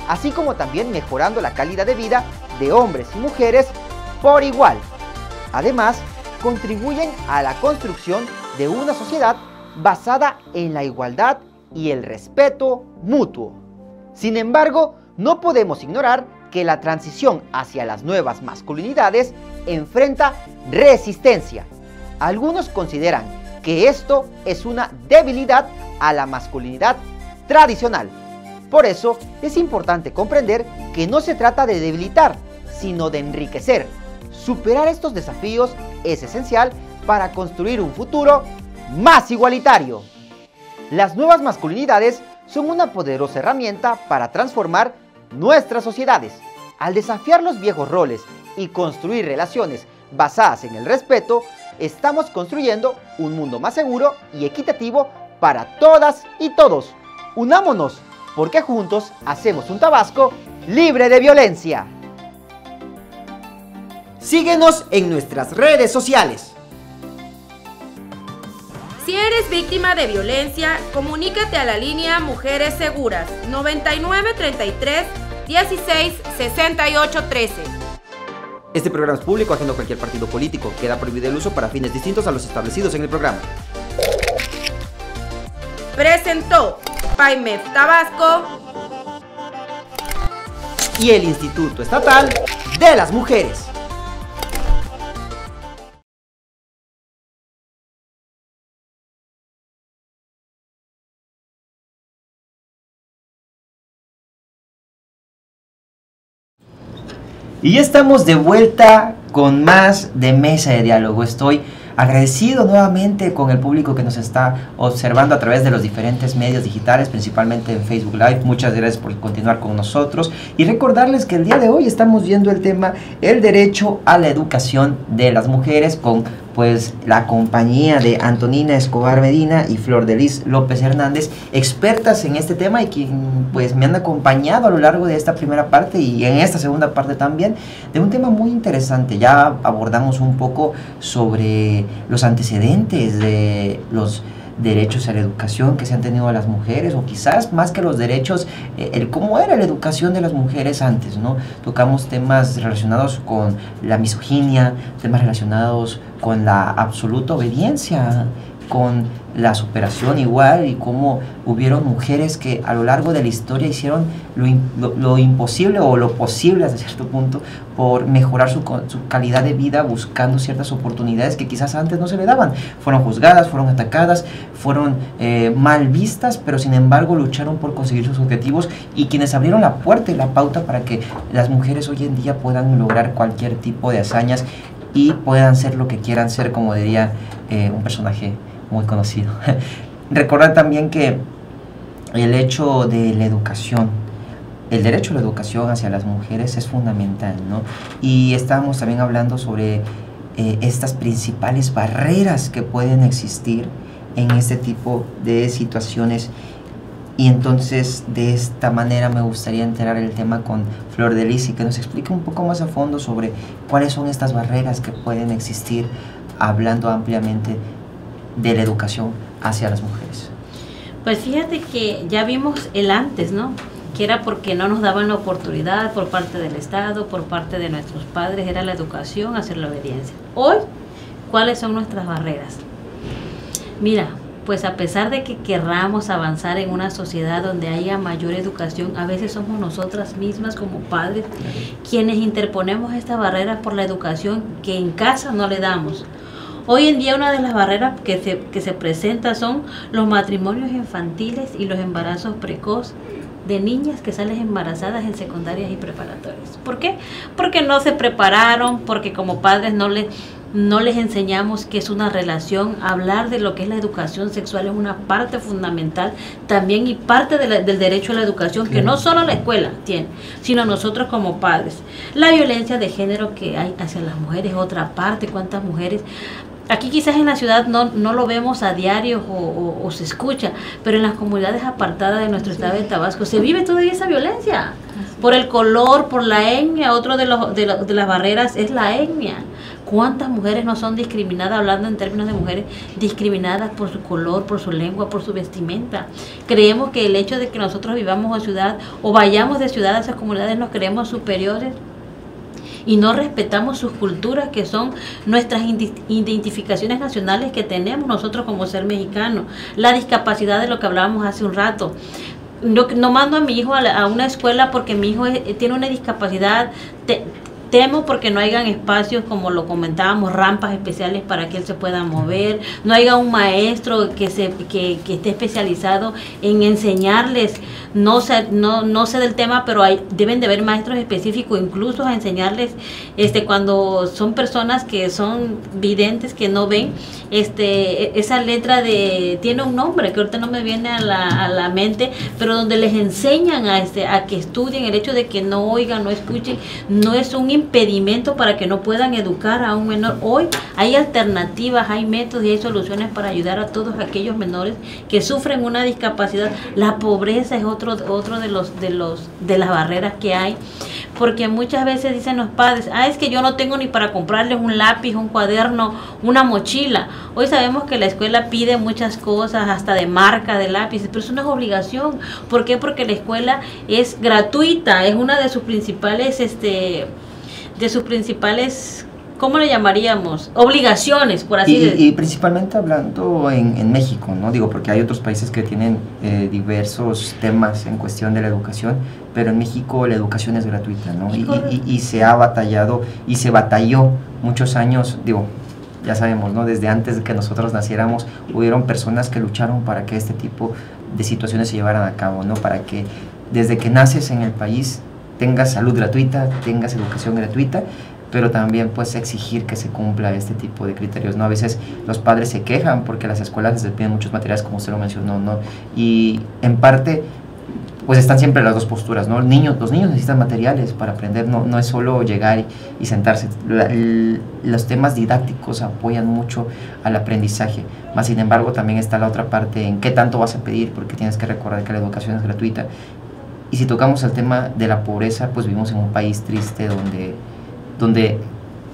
así como también mejorando la calidad de vida de hombres y mujeres por igual. Además, contribuyen a la construcción de una sociedad basada en la igualdad y el respeto mutuo. Sin embargo, no podemos ignorar que la transición hacia las nuevas masculinidades enfrenta resistencia. Algunos consideran que esto es una debilidad a la masculinidad tradicional. Por eso es importante comprender que no se trata de debilitar, sino de enriquecer. Superar estos desafíos es esencial para construir un futuro más igualitario. Las nuevas masculinidades son una poderosa herramienta para transformar nuestras sociedades. Al desafiar los viejos roles y construir relaciones basadas en el respeto, estamos construyendo un mundo más seguro y equitativo para todas y todos. Unámonos, porque juntos hacemos un Tabasco libre de violencia. Síguenos en nuestras redes sociales. Si eres víctima de violencia, comunícate a la línea Mujeres Seguras 9933 16 68 13. Este programa es público, ajeno a cualquier partido político. Queda prohibido el uso para fines distintos a los establecidos en el programa. Presentó PAIMEF Tabasco y el Instituto Estatal de las Mujeres. Y ya estamos de vuelta con más de Mesa de Diálogo. Estoy agradecido nuevamente con el público que nos está observando a través de los diferentes medios digitales, principalmente en Facebook Live. Muchas gracias por continuar con nosotros y recordarles que el día de hoy estamos viendo el tema el derecho a la educación de las mujeres con pues la compañía de Antonina Escobar Medina y Flor de Lis López Hernández, expertas en este tema y quien pues me han acompañado a lo largo de esta primera parte y en esta segunda parte también de un tema muy interesante. Ya abordamos un poco sobre los antecedentes de los derechos a la educación que se han tenido a las mujeres, o quizás más que los derechos, el cómo era la educación de las mujeres antes, ¿no? Tocamos temas relacionados con la misoginia, temas relacionados con la absoluta obediencia con la superación igual, y cómo hubieron mujeres que a lo largo de la historia hicieron lo imposible o lo posible hasta cierto punto por mejorar su calidad de vida, buscando ciertas oportunidades que quizás antes no se le daban. Fueron juzgadas, fueron atacadas, fueron mal vistas, pero sin embargo lucharon por conseguir sus objetivos, y quienes abrieron la puerta y la pauta para que las mujeres hoy en día puedan lograr cualquier tipo de hazañas y puedan ser lo que quieran ser, como diría un personaje muy conocido. Recordar también que el hecho de la educación, el derecho a la educación hacia las mujeres es fundamental, ¿no? Y estábamos también hablando sobre estas principales barreras que pueden existir en este tipo de situaciones. Y entonces de esta manera me gustaría enterar el tema con Flor de Lis y que nos explique un poco más a fondo sobre cuáles son estas barreras que pueden existir, hablando ampliamente de la educación hacia las mujeres. Pues fíjate que ya vimos el antes, ¿no? Que era porque no nos daban la oportunidad por parte del Estado, por parte de nuestros padres, era la educación hacia la obediencia. Hoy, ¿cuáles son nuestras barreras? Mira, pues a pesar de que querramos avanzar en una sociedad donde haya mayor educación, a veces somos nosotras mismas como padres quienes interponemos estas barreras por la educación que en casa no le damos. Hoy en día una de las barreras que se presenta son los matrimonios infantiles y los embarazos precoces de niñas que salen embarazadas en secundarias y preparatorias. ¿Por qué? Porque no se prepararon, porque como padres no les enseñamos qué es una relación. Hablar de lo que es la educación sexual es una parte fundamental también, y parte del derecho a la educación, que no solo la escuela tiene, sino nosotros como padres. La violencia de género que hay hacia las mujeres es otra parte. ¿Cuántas mujeres? Aquí quizás en la ciudad no lo vemos a diario o se escucha, pero en las comunidades apartadas de nuestro estado de Tabasco se vive todavía esa violencia. Por el color, por la etnia. Otro de las barreras es la etnia. ¿Cuántas mujeres no son discriminadas, hablando en términos de mujeres, discriminadas por su color, por su lengua, por su vestimenta? Creemos que el hecho de que nosotros vivamos en ciudad o vayamos de ciudad a esas comunidades nos creemos superiores y no respetamos sus culturas, que son nuestras identificaciones nacionales que tenemos nosotros como ser mexicano. La discapacidad, de lo que hablábamos hace un rato. No mando a mi hijo a una escuela porque mi hijo tiene una discapacidad. Temo porque no hayan espacios, como lo comentábamos, rampas especiales para que él se pueda mover, no haya un maestro que esté especializado en enseñarles. No sé del tema, pero deben de haber maestros específicos incluso a enseñarles cuando son personas que son videntes, que no ven. Esa letra tiene un nombre que ahorita no me viene a la mente, pero donde les enseñan a que estudien. El hecho de que no oigan, no escuchen, no es un impedimento para que no puedan educar a un menor. Hoy hay alternativas, hay métodos y hay soluciones para ayudar a todos aquellos menores que sufren una discapacidad. La pobreza es otro de las barreras que hay, porque muchas veces dicen los padres: es que yo no tengo ni para comprarles un lápiz, un cuaderno, una mochila. Hoy sabemos que la escuela pide muchas cosas, hasta de marca de lápices, pero eso no es obligación. ¿Por qué? Porque la escuela es gratuita, es una de sus principales ¿cómo le llamaríamos? Obligaciones, por así decirlo. Y principalmente hablando en México, ¿no? Digo, porque hay otros países que tienen diversos temas en cuestión de la educación, pero en México la educación es gratuita, ¿no? Y se ha batallado y se batalló muchos años, digo, ya sabemos, ¿no? Desde antes de que nosotros naciéramos, hubieron personas que lucharon para que este tipo de situaciones se llevaran a cabo, ¿no? Para que desde que naces en el país tengas salud gratuita, tengas educación gratuita, pero también pues exigir que se cumpla este tipo de criterios, ¿no? A veces los padres se quejan porque las escuelas les piden muchos materiales, como usted lo mencionó, ¿no? Y en parte pues están siempre las dos posturas, ¿no? Los niños necesitan materiales para aprender, no es solo llegar y sentarse. Los temas didácticos apoyan mucho al aprendizaje, más sin embargo también está la otra parte en qué tanto vas a pedir, porque tienes que recordar que la educación es gratuita. Y si tocamos el tema de la pobreza, pues vivimos en un país triste donde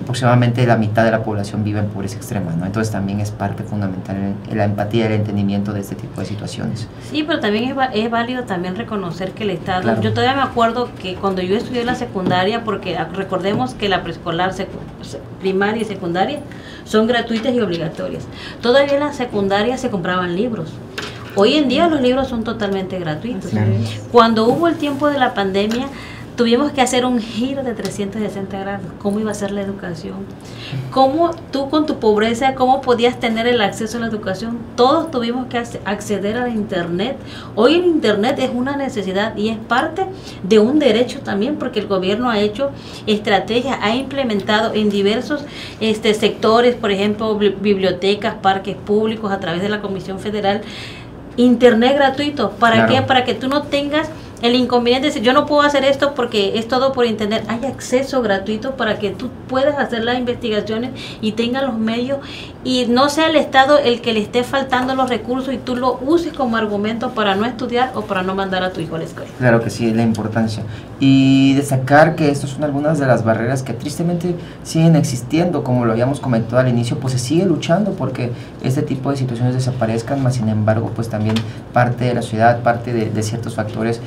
aproximadamente la mitad de la población vive en pobreza extrema, ¿no? Entonces también es parte fundamental en la empatía y el entendimiento de este tipo de situaciones. Sí, pero también es válido también reconocer que el Estado, Claro. yo todavía me acuerdo que cuando yo estudié la secundaria, porque recordemos que la preescolar, primaria y secundaria son gratuitas y obligatorias, todavía en la secundaria se compraban libros. Hoy en día los libros son totalmente gratuitos. Claro. Cuando hubo el tiempo de la pandemia, tuvimos que hacer un giro de 360 grados. ¿Cómo iba a ser la educación? ¿Cómo tú con tu pobreza, cómo podías tener el acceso a la educación? Todos tuvimos que acceder a la internet. Hoy el internet es una necesidad y es parte de un derecho también, porque el gobierno ha hecho estrategias, ha implementado en diversos sectores, por ejemplo, bibliotecas, parques públicos, a través de la Comisión Federal, internet gratuito. ¿Para Claro. qué? Para que tú no tengas el inconveniente de decir, yo no puedo hacer esto porque es todo por internet. Hay acceso gratuito para que tú puedas hacer las investigaciones y tengas los medios y no sea el Estado el que le esté faltando los recursos y tú lo uses como argumento para no estudiar o para no mandar a tu hijo a la escuela. Claro que sí, la importancia. Y destacar que estas son algunas de las barreras que tristemente siguen existiendo, como lo habíamos comentado al inicio, pues se sigue luchando porque este tipo de situaciones desaparezcan, más sin embargo, pues también parte de la sociedad, parte de ciertos factores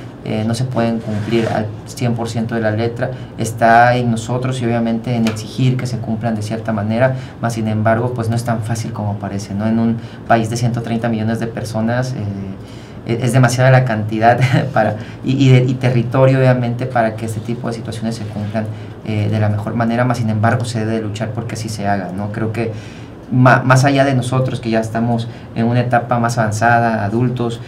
no se pueden cumplir al 100% de la letra. Está en nosotros y obviamente en exigir que se cumplan de cierta manera, más sin embargo, pues no es tan fácil como parece, ¿no? En un país de 130 millones de personas, es demasiada la cantidad y territorio obviamente para que este tipo de situaciones se cumplan de la mejor manera, más sin embargo se debe luchar porque así se haga, ¿no? Creo que más allá de nosotros que ya estamos en una etapa más avanzada, adultos,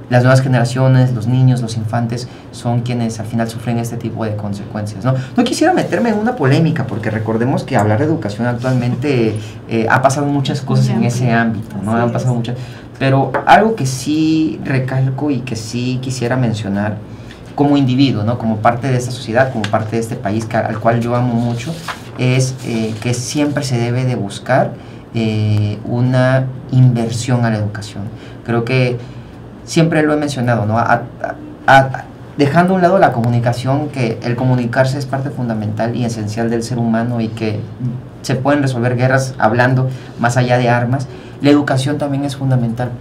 las nuevas generaciones, los niños, los infantes son quienes al final sufren este tipo de consecuencias, ¿no? No quisiera meterme en una polémica porque recordemos que hablar de educación actualmente ha pasado muchas cosas en ese ámbito, ¿no? Han pasado muchas, pero algo que sí recalco y que sí quisiera mencionar como individuo, ¿no? Como parte de esta sociedad, como parte de este país al cual yo amo mucho, es que siempre se debe de buscar una inversión a la educación. Creo que siempre lo he mencionado, ¿no? Dejando a un lado la comunicación, que el comunicarse es parte fundamental y esencial del ser humano y que se pueden resolver guerras hablando más allá de armas, la educación también es fundamental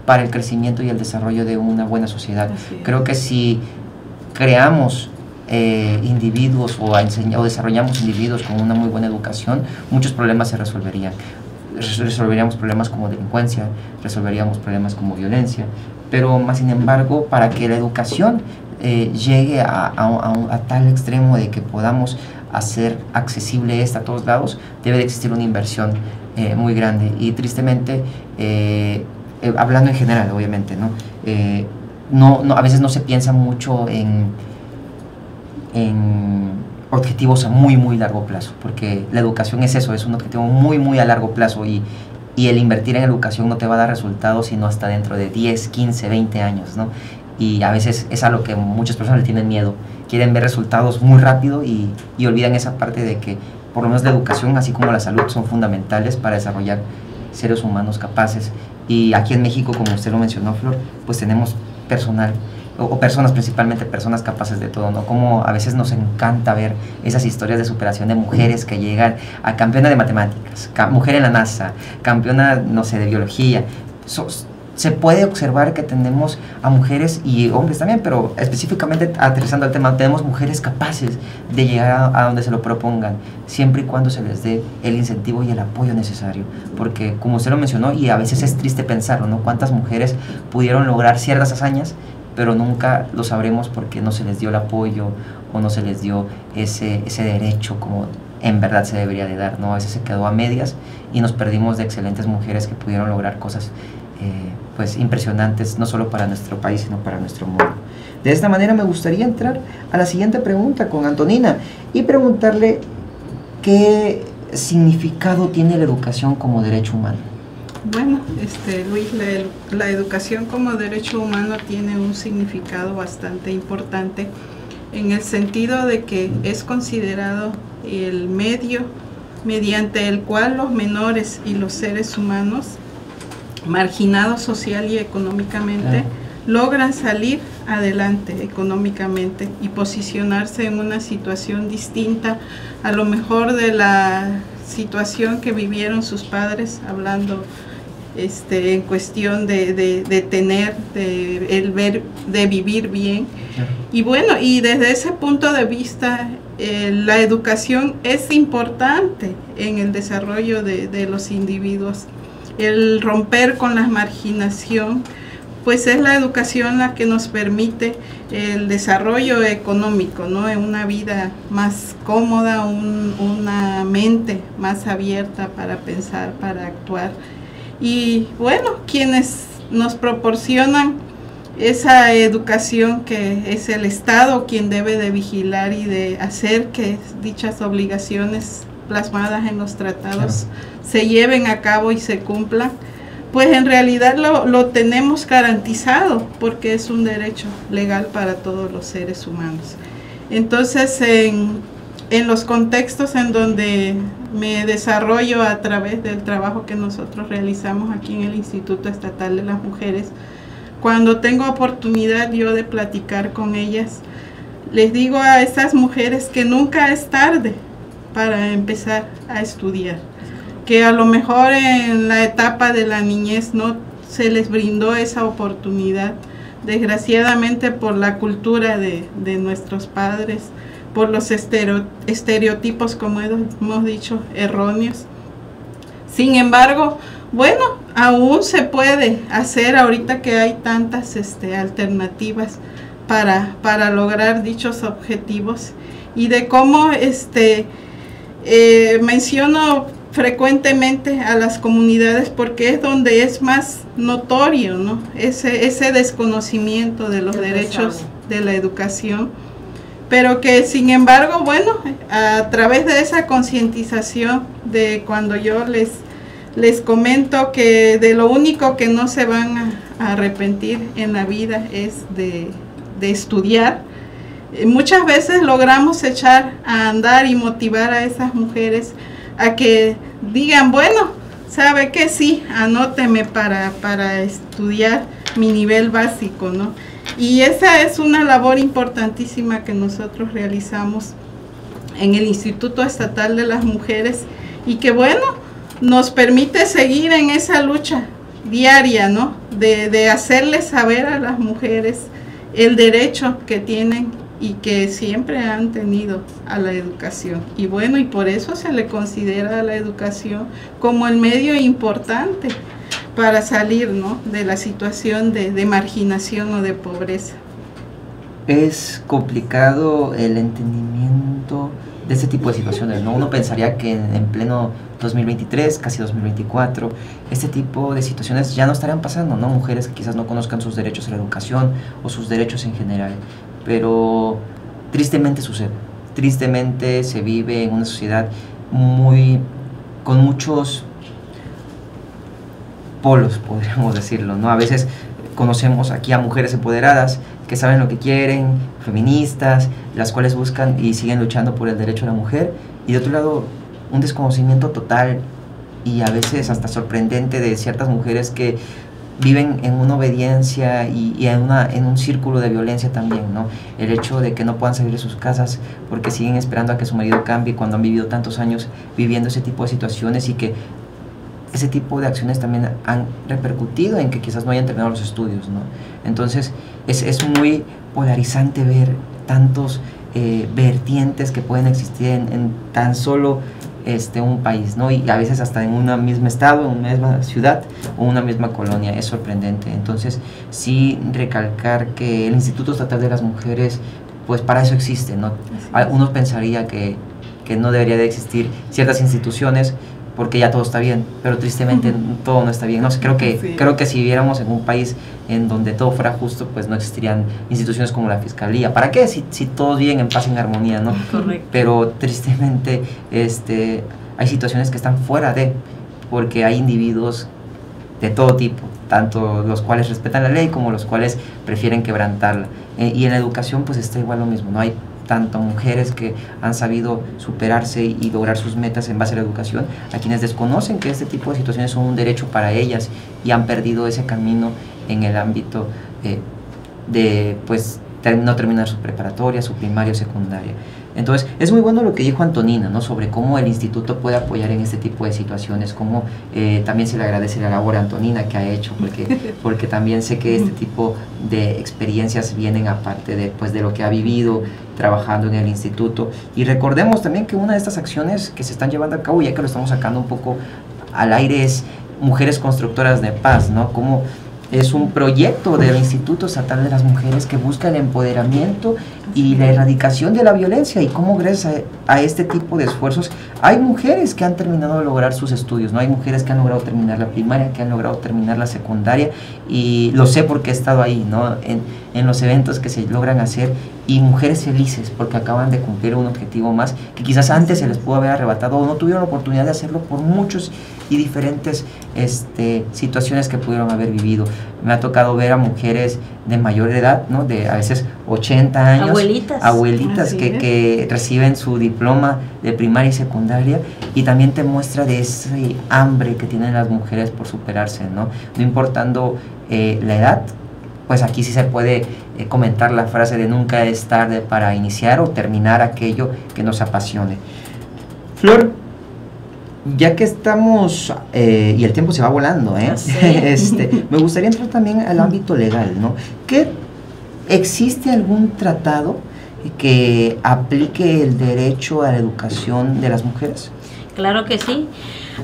para el crecimiento y el desarrollo de una buena sociedad. Creo que si creamos individuos o desarrollamos individuos con una muy buena educación, muchos problemas se resolverían. Resolveríamos problemas como delincuencia, resolveríamos problemas como violencia, pero más sin embargo, para que la educación llegue a tal extremo de que podamos hacer accesible esta a todos lados, debe de existir una inversión muy grande y tristemente, hablando en general obviamente, ¿no? A veces no se piensa mucho en objetivos a muy largo plazo, porque la educación es eso, es un objetivo muy a largo plazo y el invertir en educación no te va a dar resultados sino hasta dentro de 10, 15, 20 años, ¿no? Y a veces es a lo que muchas personas le tienen miedo, quieren ver resultados muy rápido y olvidan esa parte de que por lo menos la educación así como la salud son fundamentales para desarrollar seres humanos capaces. Y aquí en México, como usted lo mencionó, Flor, pues tenemos personal o personas, principalmente personas capaces de todo, ¿no? Como a veces nos encanta ver esas historias de superación de mujeres que llegan a campeona de matemáticas, mujer en la NASA, campeona, no sé, de biología. Se puede observar que tenemos a mujeres y hombres también, pero específicamente aterrizando al tema, tenemos mujeres capaces de llegar a donde se lo propongan, siempre y cuando se les dé el incentivo y el apoyo necesario, porque como usted lo mencionó, y a veces es triste pensarlo, ¿no? Cuántas mujeres pudieron lograr ciertas hazañas, pero nunca lo sabremos porque no se les dio el apoyo o no se les dio ese derecho como en verdad se debería de dar, ¿no? A veces se quedó a medias y nos perdimos de excelentes mujeres que pudieron lograr cosas pues impresionantes, no solo para nuestro país, sino para nuestro mundo. De esta manera me gustaría entrar a la siguiente pregunta con Antonina y preguntarle qué significado tiene la educación como derecho humano. Bueno, Luis, la educación como derecho humano tiene un significado bastante importante en el sentido de que es considerado el medio mediante el cual los menores y los seres humanos marginados social y económicamente logran salir adelante económicamente y posicionarse en una situación distinta a lo mejor de la situación que vivieron sus padres, hablando en cuestión de tener, de vivir bien. Y bueno, y desde ese punto de vista, la educación es importante en el desarrollo de los individuos. El romper con la marginación, pues es la educación la que nos permite el desarrollo económico, ¿no? En una vida más cómoda, una mente más abierta para pensar, para actuar. Y bueno, quienes nos proporcionan esa educación, que es el Estado quien debe de vigilar y de hacer que dichas obligaciones plasmadas en los tratados se lleven a cabo y se cumplan, pues en realidad lo tenemos garantizado, porque es un derecho legal para todos los seres humanos. Entonces, en los contextos en donde me desarrollo a través del trabajo que nosotros realizamos aquí en el Instituto Estatal de las Mujeres, cuando tengo oportunidad yo de platicar con ellas, les digo a estas mujeres que nunca es tarde para empezar a estudiar, que a lo mejor en la etapa de la niñez no se les brindó esa oportunidad, desgraciadamente por la cultura de nuestros padres, por los estereotipos, como hemos dicho, erróneos. Sin embargo, bueno, aún se puede hacer ahorita que hay tantas alternativas para lograr dichos objetivos, y de cómo menciono frecuentemente a las comunidades porque es donde es más notorio, ¿no? Ese desconocimiento de los derechos de la educación, pero que sin embargo, bueno, a través de esa concientización, de cuando yo les comento que de lo único que no se van a arrepentir en la vida es de estudiar, muchas veces logramos echar a andar y motivar a esas mujeres a que digan, bueno, ¿sabe qué? Sí, anóteme para estudiar mi nivel básico, ¿no? Y esa es una labor importantísima que nosotros realizamos en el Instituto Estatal de las Mujeres, y que bueno, nos permite seguir en esa lucha diaria, ¿no? De hacerles saber a las mujeres el derecho que tienen y que siempre han tenido a la educación. Y bueno, y por eso se le considera a la educación como el medio importante para salir, ¿no? De la situación de marginación o de pobreza. Es complicado el entendimiento de este tipo de situaciones, ¿no? Uno pensaría que en pleno 2023, casi 2024, este tipo de situaciones ya no estarían pasando, ¿no? Mujeres que quizás no conozcan sus derechos a la educación o sus derechos en general, pero tristemente sucede. Tristemente se vive en una sociedad con muchos polos, podríamos decirlo, ¿no? A veces conocemos aquí a mujeres empoderadas que saben lo que quieren, feministas, las cuales buscan y siguen luchando por el derecho de la mujer, y de otro lado un desconocimiento total y a veces hasta sorprendente de ciertas mujeres que viven en una obediencia y en un círculo de violencia también, ¿no? El hecho de que no puedan salir de sus casas porque siguen esperando a que su marido cambie cuando han vivido tantos años viviendo ese tipo de situaciones, y que ese tipo de acciones también han repercutido en que quizás no hayan terminado los estudios, ¿no? Entonces es muy polarizante ver tantos vertientes que pueden existir en tan solo un país, ¿no? Y a veces hasta en un mismo estado, en una misma ciudad o una misma colonia. Es sorprendente. Entonces sí recalcar que el Instituto Estatal de las Mujeres, pues para eso existe, ¿no? Uno pensaría que no debería de existir ciertas instituciones porque ya todo está bien, pero tristemente todo no está bien, ¿no? Creo que si viviéramos en un país en donde todo fuera justo, pues no existirían instituciones como la Fiscalía. ¿Para qué? Si todos viven en paz y en armonía, ¿no? Correcto. Pero tristemente hay situaciones que están fuera porque hay individuos de todo tipo, tanto los cuales respetan la ley como los cuales prefieren quebrantarla. Y en la educación pues está igual lo mismo, ¿no? Hay tanto mujeres que han sabido superarse y lograr sus metas en base a la educación, a quienes desconocen que este tipo de situaciones son un derecho para ellas y han perdido ese camino en el ámbito de pues no terminar su preparatoria, su primaria o secundaria. Entonces, es muy bueno lo que dijo Antonina, ¿no? Sobre cómo el instituto puede apoyar en este tipo de situaciones, cómo también se le agradece la labor a Antonina que ha hecho, porque también sé que este tipo de experiencias vienen aparte de, pues, de lo que ha vivido trabajando en el instituto. Y recordemos también que una de estas acciones que se están llevando a cabo, ya que lo estamos sacando un poco al aire, es Mujeres Constructoras de Paz, ¿no? Como es un proyecto del Instituto Estatal de las Mujeres que busca el empoderamiento y la erradicación de la violencia, y cómo gracias a este tipo de esfuerzos hay mujeres que han terminado de lograr sus estudios, ¿no? Hay mujeres que han logrado terminar la primaria, que han logrado terminar la secundaria, y lo sé porque he estado ahí, ¿no? En los eventos que se logran hacer, y mujeres felices porque acaban de cumplir un objetivo más que quizás antes se les pudo haber arrebatado o no tuvieron la oportunidad de hacerlo por muchos y diferentes situaciones que pudieron haber vivido. Me ha tocado ver a mujeres de mayor edad, ¿no? De a veces 80 años, abuelitas que reciben su diploma de primaria y secundaria, y también te muestra de ese hambre que tienen las mujeres por superarse, ¿no? No importando la edad, pues aquí sí se puede comentar la frase de nunca es tarde para iniciar o terminar aquello que nos apasione. Flor, ya que estamos, y el tiempo se va volando, me gustaría entrar también al ámbito legal, ¿no? ¿Que existe algún tratado que aplique el derecho a la educación de las mujeres? Claro que sí.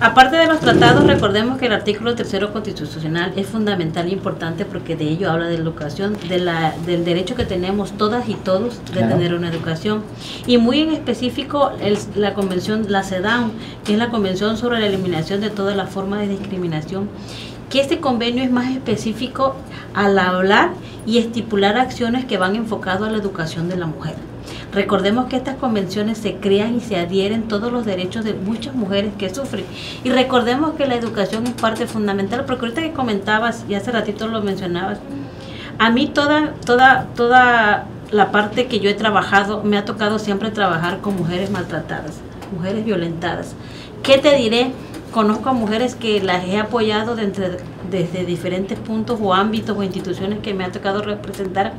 Aparte de los tratados, recordemos que el artículo 3º constitucional es fundamental e importante porque de ello habla de la educación, del derecho que tenemos todas y todos de tener una educación. Y muy en específico la convención, la CEDAW, que es la Convención sobre la Eliminación de todas las formas de discriminación, que este convenio es más específico al hablar y estipular acciones que van enfocadas a la educación de la mujer. Recordemos que estas convenciones se crean y se adhieren todos los derechos de muchas mujeres que sufren. Y recordemos que la educación es parte fundamental, porque ahorita que comentabas, y hace ratito lo mencionabas, a mí toda la parte que yo he trabajado, me ha tocado siempre trabajar con mujeres maltratadas, mujeres violentadas. ¿Qué te diré? Conozco a mujeres que las he apoyado desde diferentes puntos o ámbitos o instituciones que me ha tocado representar,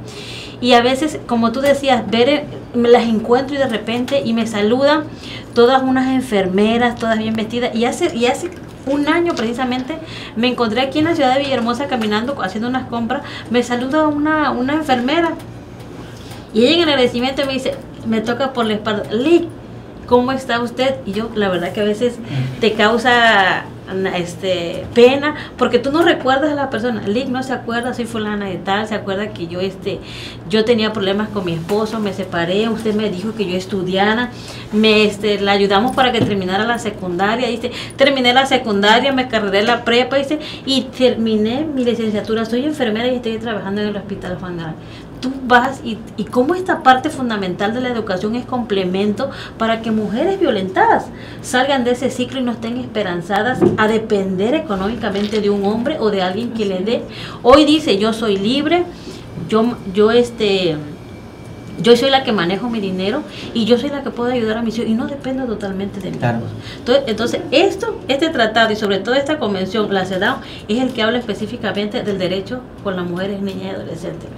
y a veces, como tú decías, me las encuentro y de repente y me saludan todas unas enfermeras, todas bien vestidas, y hace un año precisamente me encontré aquí en la ciudad de Villahermosa caminando, haciendo unas compras, me saluda una enfermera y ella en el agradecimiento me dice, me toca por la espalda, Lic, ¿cómo está usted? Y yo, la verdad que a veces te causa pena, porque tú no recuerdas a la persona. Lic no se acuerda, soy fulana de tal, se acuerda que yo tenía problemas con mi esposo, me separé, usted me dijo que yo estudiara, la ayudamos para que terminara la secundaria, dice, terminé la secundaria, me cargué la prepa, dice, y terminé mi licenciatura, soy enfermera y estoy trabajando en el Hospital Juan Gran. Tú vas y cómo esta parte fundamental de la educación es complemento para que mujeres violentadas salgan de ese ciclo y no estén esperanzadas a depender económicamente de un hombre o de alguien que les dé. Hoy dice, yo soy libre, yo soy la que manejo mi dinero y yo soy la que puedo ayudar a mis hijos y no dependo totalmente de mi esposo. Entonces este tratado y sobre todo esta convención, la CEDAW, es el que habla específicamente del derecho con las mujeres, niñas y adolescentes.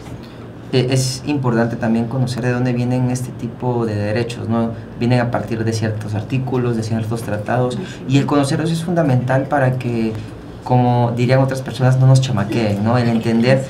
Es importante también conocer de dónde vienen este tipo de derechos, ¿no? Vienen a partir de ciertos artículos, de ciertos tratados, y el conocerlos es fundamental para que, como dirían otras personas, no nos chamaqueen, ¿no? El entender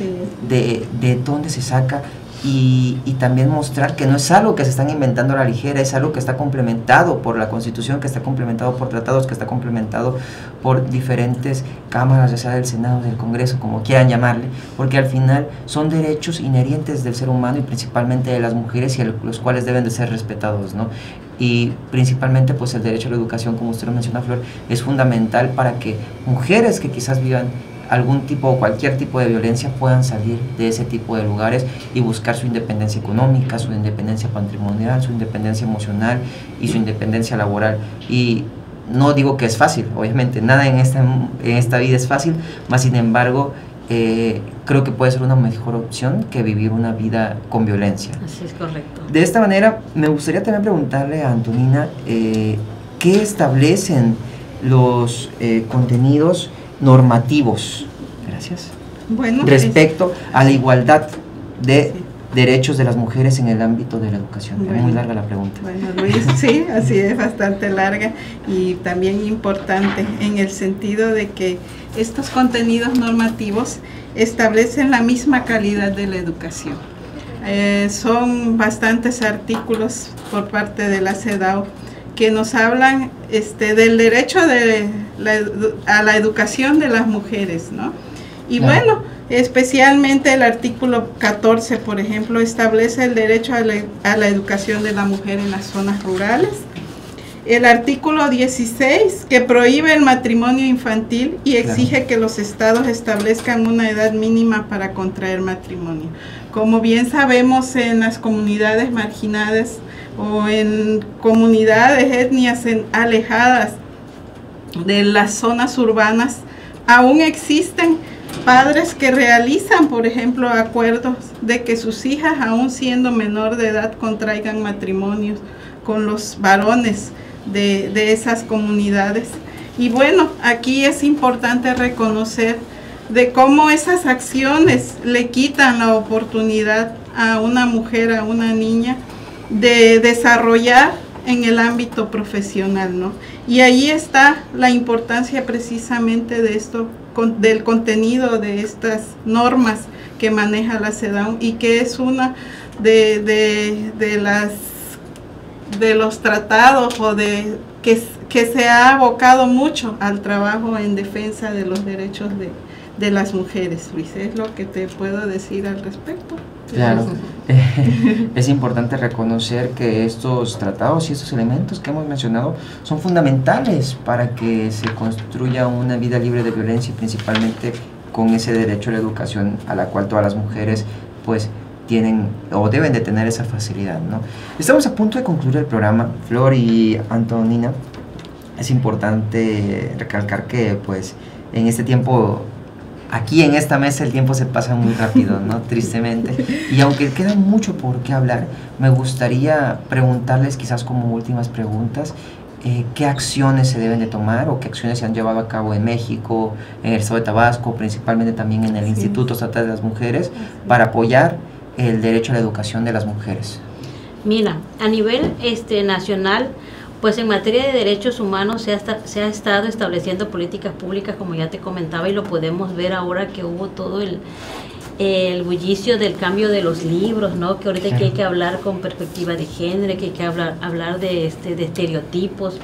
de dónde se saca y también mostrar que no es algo que se están inventando a la ligera, es algo que está complementado por la Constitución, que está complementado por tratados, que está complementado por diferentes cámaras, ya sea del Senado, del Congreso, como quieran llamarle, porque al final son derechos inherentes del ser humano y principalmente de las mujeres, y los cuales deben de ser respetados, ¿no? Y principalmente pues el derecho a la educación, como usted lo menciona, Flor, es fundamental para que mujeres que quizás vivan algún tipo o cualquier tipo de violencia puedan salir de ese tipo de lugares y buscar su independencia económica, su independencia patrimonial, su independencia emocional y su independencia laboral. Y no digo que es fácil, obviamente nada en esta vida es fácil, mas sin embargo creo que puede ser una mejor opción que vivir una vida con violencia. Así es, correcto. De esta manera me gustaría también preguntarle a Antonina ¿qué establecen los contenidos normativos, gracias, bueno, respecto a la igualdad de derechos de las mujeres en el ámbito de la educación. Bueno, es muy larga la pregunta. Bueno, Luis, sí, así es, bastante larga y también importante en el sentido de que estos contenidos normativos establecen la misma calidad de la educación. Son bastantes artículos por parte de la CEDAW que nos hablan del derecho a la educación de las mujeres, ¿no? Y bueno, especialmente el artículo 14, por ejemplo, establece el derecho a la educación de la mujer en las zonas rurales. El artículo 16, que prohíbe el matrimonio infantil y exige que los estados establezcan una edad mínima para contraer matrimonio. Como bien sabemos, en las comunidades marginadas o en comunidades, etnias alejadas de las zonas urbanas, aún existen padres que realizan, por ejemplo, acuerdos de que sus hijas, aún siendo menor de edad, contraigan matrimonios con los varones de esas comunidades. Y bueno, aquí es importante reconocer de cómo esas acciones le quitan la oportunidad a una mujer, a una niña, de desarrollar en el ámbito profesional, ¿no? Y ahí está la importancia precisamente de esto, del contenido de estas normas que maneja la CEDAW y que es una de los tratados o que se ha abocado mucho al trabajo en defensa de los derechos de las mujeres. Luis, es lo que te puedo decir al respecto. Claro, es importante reconocer que estos tratados y estos elementos que hemos mencionado son fundamentales para que se construya una vida libre de violencia, principalmente con ese derecho a la educación a la cual todas las mujeres pues tienen o deben de tener esa facilidad, ¿no? Estamos a punto de concluir el programa, Flor y Antonina. Es importante recalcar que pues en este tiempo, aquí en esta mesa, el tiempo se pasa muy rápido, ¿no? Tristemente. Y aunque queda mucho por qué hablar, me gustaría preguntarles quizás como últimas preguntas, ¿qué acciones se deben de tomar o qué acciones se han llevado a cabo en México, en el estado de Tabasco, principalmente también en el Instituto Estatal de las Mujeres, para apoyar el derecho a la educación de las mujeres? Mira, a nivel nacional, pues en materia de derechos humanos se ha estado estableciendo políticas públicas, como ya te comentaba, y lo podemos ver ahora que hubo todo el bullicio del cambio de los libros, ¿no? Que ahorita que hay que hablar con perspectiva de género, que hay que hablar de estereotipos.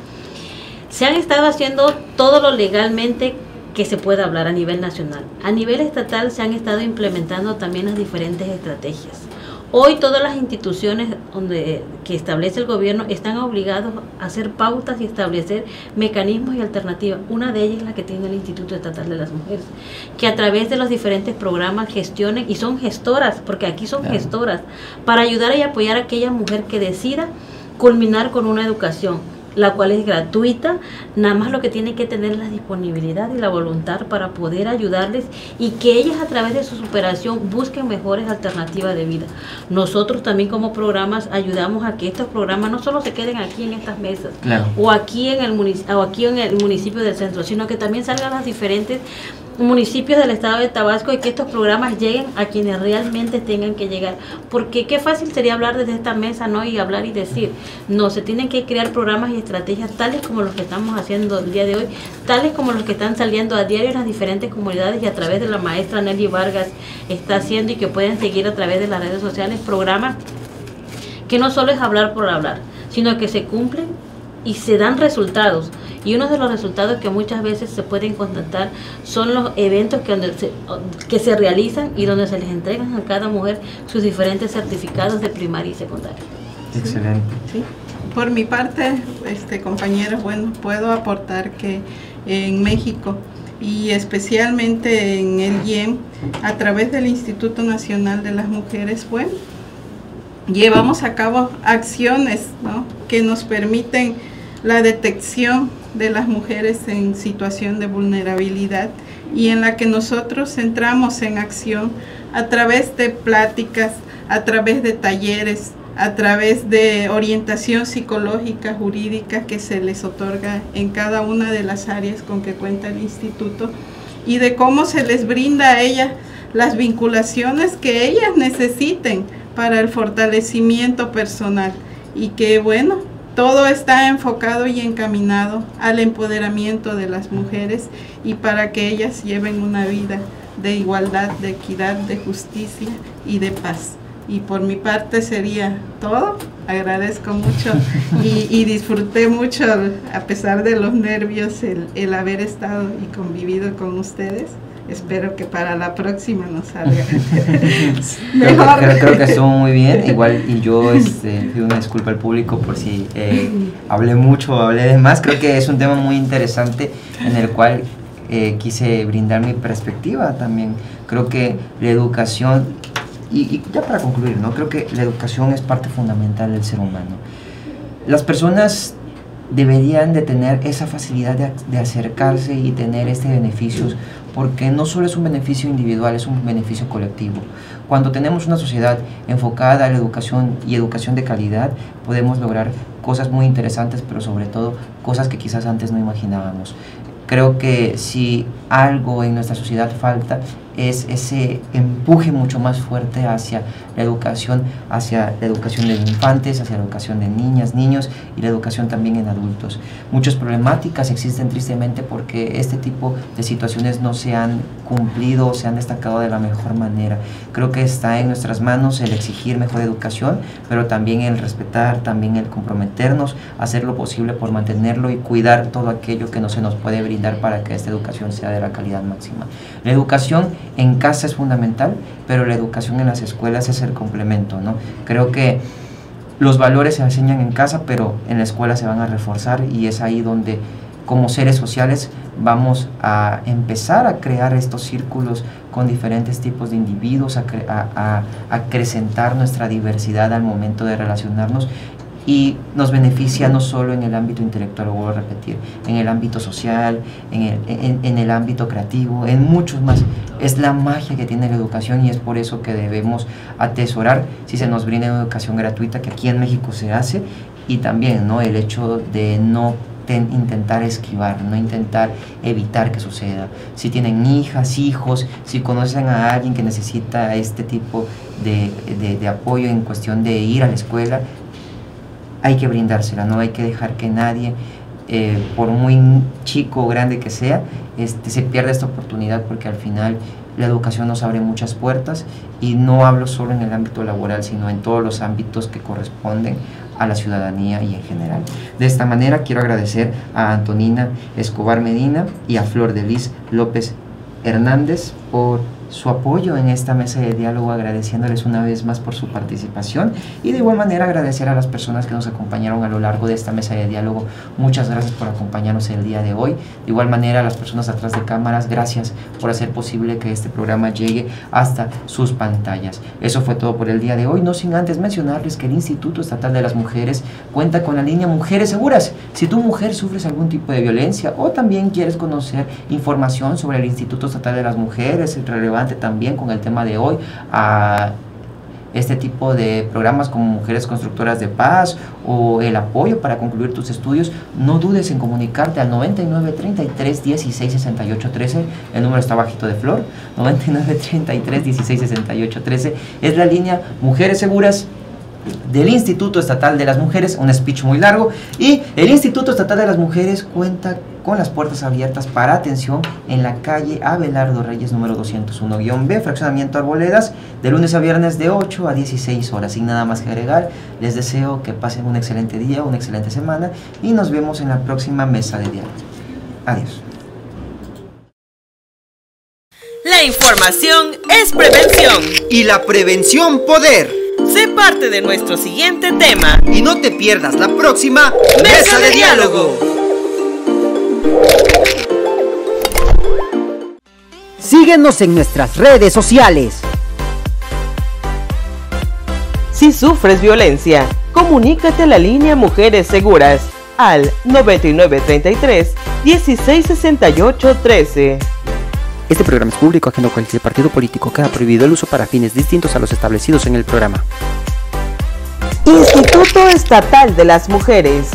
Se han estado haciendo todo lo legalmente que se pueda hablar a nivel nacional. A nivel estatal se han estado implementando también las diferentes estrategias. Hoy todas las instituciones que establece el gobierno están obligados a hacer pautas y establecer mecanismos y alternativas. Una de ellas es la que tiene el Instituto Estatal de las Mujeres, que a través de los diferentes programas gestionen, y son gestoras, porque aquí son gestoras, para ayudar y apoyar a aquella mujer que decida culminar con una educación, la cual es gratuita. Nada más lo que tienen que tener es la disponibilidad y la voluntad para poder ayudarles y que ellas a través de su superación busquen mejores alternativas de vida. Nosotros también como programas ayudamos a que estos programas no solo se queden aquí en estas mesas o aquí en el municipio del centro, sino que también salgan a las diferentes municipios del estado de Tabasco y que estos programas lleguen a quienes realmente tengan que llegar, porque qué fácil sería hablar desde esta mesa, ¿no? Y hablar y decir, no, se tienen que crear programas y estrategias tales como los que estamos haciendo el día de hoy, tales como los que están saliendo a diario en las diferentes comunidades y a través de la maestra Nelly Vargas está haciendo, y que pueden seguir a través de las redes sociales, programas que no solo es hablar por hablar, sino que se cumplen y se dan resultados. Y uno de los resultados que muchas veces se pueden constatar son los eventos que se realizan y donde se les entregan a cada mujer sus diferentes certificados de primaria y secundaria. Excelente. Sí. Por mi parte, compañeros, bueno, puedo aportar que en México y especialmente en el IEM, a través del Instituto Nacional de las Mujeres, bueno, llevamos a cabo acciones, ¿no?, que nos permiten la detección de las mujeres en situación de vulnerabilidad y en la que nosotros entramos en acción a través de pláticas, a través de talleres, a través de orientación psicológica, jurídica que se les otorga en cada una de las áreas con que cuenta el instituto, y de cómo se les brinda a ellas las vinculaciones que ellas necesiten para el fortalecimiento personal, y que bueno, todo está enfocado y encaminado al empoderamiento de las mujeres y para que ellas lleven una vida de igualdad, de equidad, de justicia y de paz. Y por mi parte sería todo. Agradezco mucho y disfruté mucho, a pesar de los nervios, el haber estado y convivido con ustedes. Espero que para la próxima nos salga mejor. Creo que estuvo muy bien. Igual, y yo pido una disculpa al público por si hablé mucho o hablé de más. Creo que es un tema muy interesante en el cual quise brindar mi perspectiva también. Creo que la educación, y ya para concluir, ¿no? Creo que la educación es parte fundamental del ser humano. Las personas deberían de tener esa facilidad de acercarse y tener beneficios, porque no solo es un beneficio individual, es un beneficio colectivo. Cuando tenemos una sociedad enfocada a la educación y educación de calidad, podemos lograr cosas muy interesantes, pero sobre todo cosas que quizás antes no imaginábamos. Creo que si algo en nuestra sociedad falta es ese empuje mucho más fuerte hacia la educación de infantes, hacia la educación de niñas, niños y la educación también en adultos. Muchas problemáticas existen tristemente porque este tipo de situaciones no se han cumplido o se han destacado de la mejor manera. Creo que está en nuestras manos el exigir mejor educación, pero también el respetar, también el comprometernos, hacer lo posible por mantenerlo y cuidar todo aquello que no se nos puede brindar para que esta educación sea de la calidad máxima. La educación en casa es fundamental, pero la educación en las escuelas es el complemento, ¿no? Creo que los valores se enseñan en casa, pero en la escuela se van a reforzar, y es ahí donde como seres sociales vamos a empezar a crear estos círculos con diferentes tipos de individuos, a acrecentar nuestra diversidad al momento de relacionarnos, y nos beneficia no solo en el ámbito intelectual, lo vuelvo a repetir, en el ámbito social, en el ámbito creativo, en muchos más. Es la magia que tiene la educación, y es por eso que debemos atesorar si se nos brinda una educación gratuita, que aquí en México se hace, y también, ¿no?, el hecho de no intentar esquivar, no intentar evitar que suceda. Si tienen hijas, hijos, si conocen a alguien que necesita este tipo de apoyo en cuestión de ir a la escuela, hay que brindársela, no hay que dejar que nadie, por muy chico o grande que sea, se pierda esta oportunidad, porque al final la educación nos abre muchas puertas, y no hablo solo en el ámbito laboral, sino en todos los ámbitos que corresponden a la ciudadanía y en general. De esta manera quiero agradecer a Antonina Escobar Medina y a Flor de Lis López Hernández por su apoyo en esta mesa de diálogo, agradeciéndoles una vez más por su participación, y de igual manera agradecer a las personas que nos acompañaron a lo largo de esta mesa de diálogo. Muchas gracias por acompañarnos el día de hoy. De igual manera a las personas atrás de cámaras, gracias por hacer posible que este programa llegue hasta sus pantallas. Eso fue todo por el día de hoy, no sin antes mencionarles que el Instituto Estatal de las Mujeres cuenta con la línea Mujeres Seguras. Si tú, mujer, sufres algún tipo de violencia o también quieres conocer información sobre el Instituto Estatal de las Mujeres, es relevante también con el tema de hoy, a este tipo de programas como Mujeres Constructoras de Paz o el apoyo para concluir tus estudios, no dudes en comunicarte al 99 33 16 68 13. El número está bajito de Flor, 99 33 16 68 13. Es la línea Mujeres Seguras del Instituto Estatal de las Mujeres. Un speech muy largo. Y el Instituto Estatal de las Mujeres cuenta con las puertas abiertas para atención en la calle Abelardo Reyes número 201-B, fraccionamiento Arboledas, de lunes a viernes de 8 a 16 horas. Sin nada más que agregar, les deseo que pasen un excelente día, una excelente semana, y nos vemos en la próxima mesa de diálogo. Adiós. La información es prevención. Y la prevención poder. Sé parte de nuestro siguiente tema. Y no te pierdas la próxima Mesa de Diálogo. Síguenos en nuestras redes sociales. Si sufres violencia, comunícate a la línea Mujeres Seguras al 9933 1668 13. Este programa es público, ajeno a cualquier partido político. Queda prohibido el uso para fines distintos a los establecidos en el programa. Instituto Estatal de las Mujeres.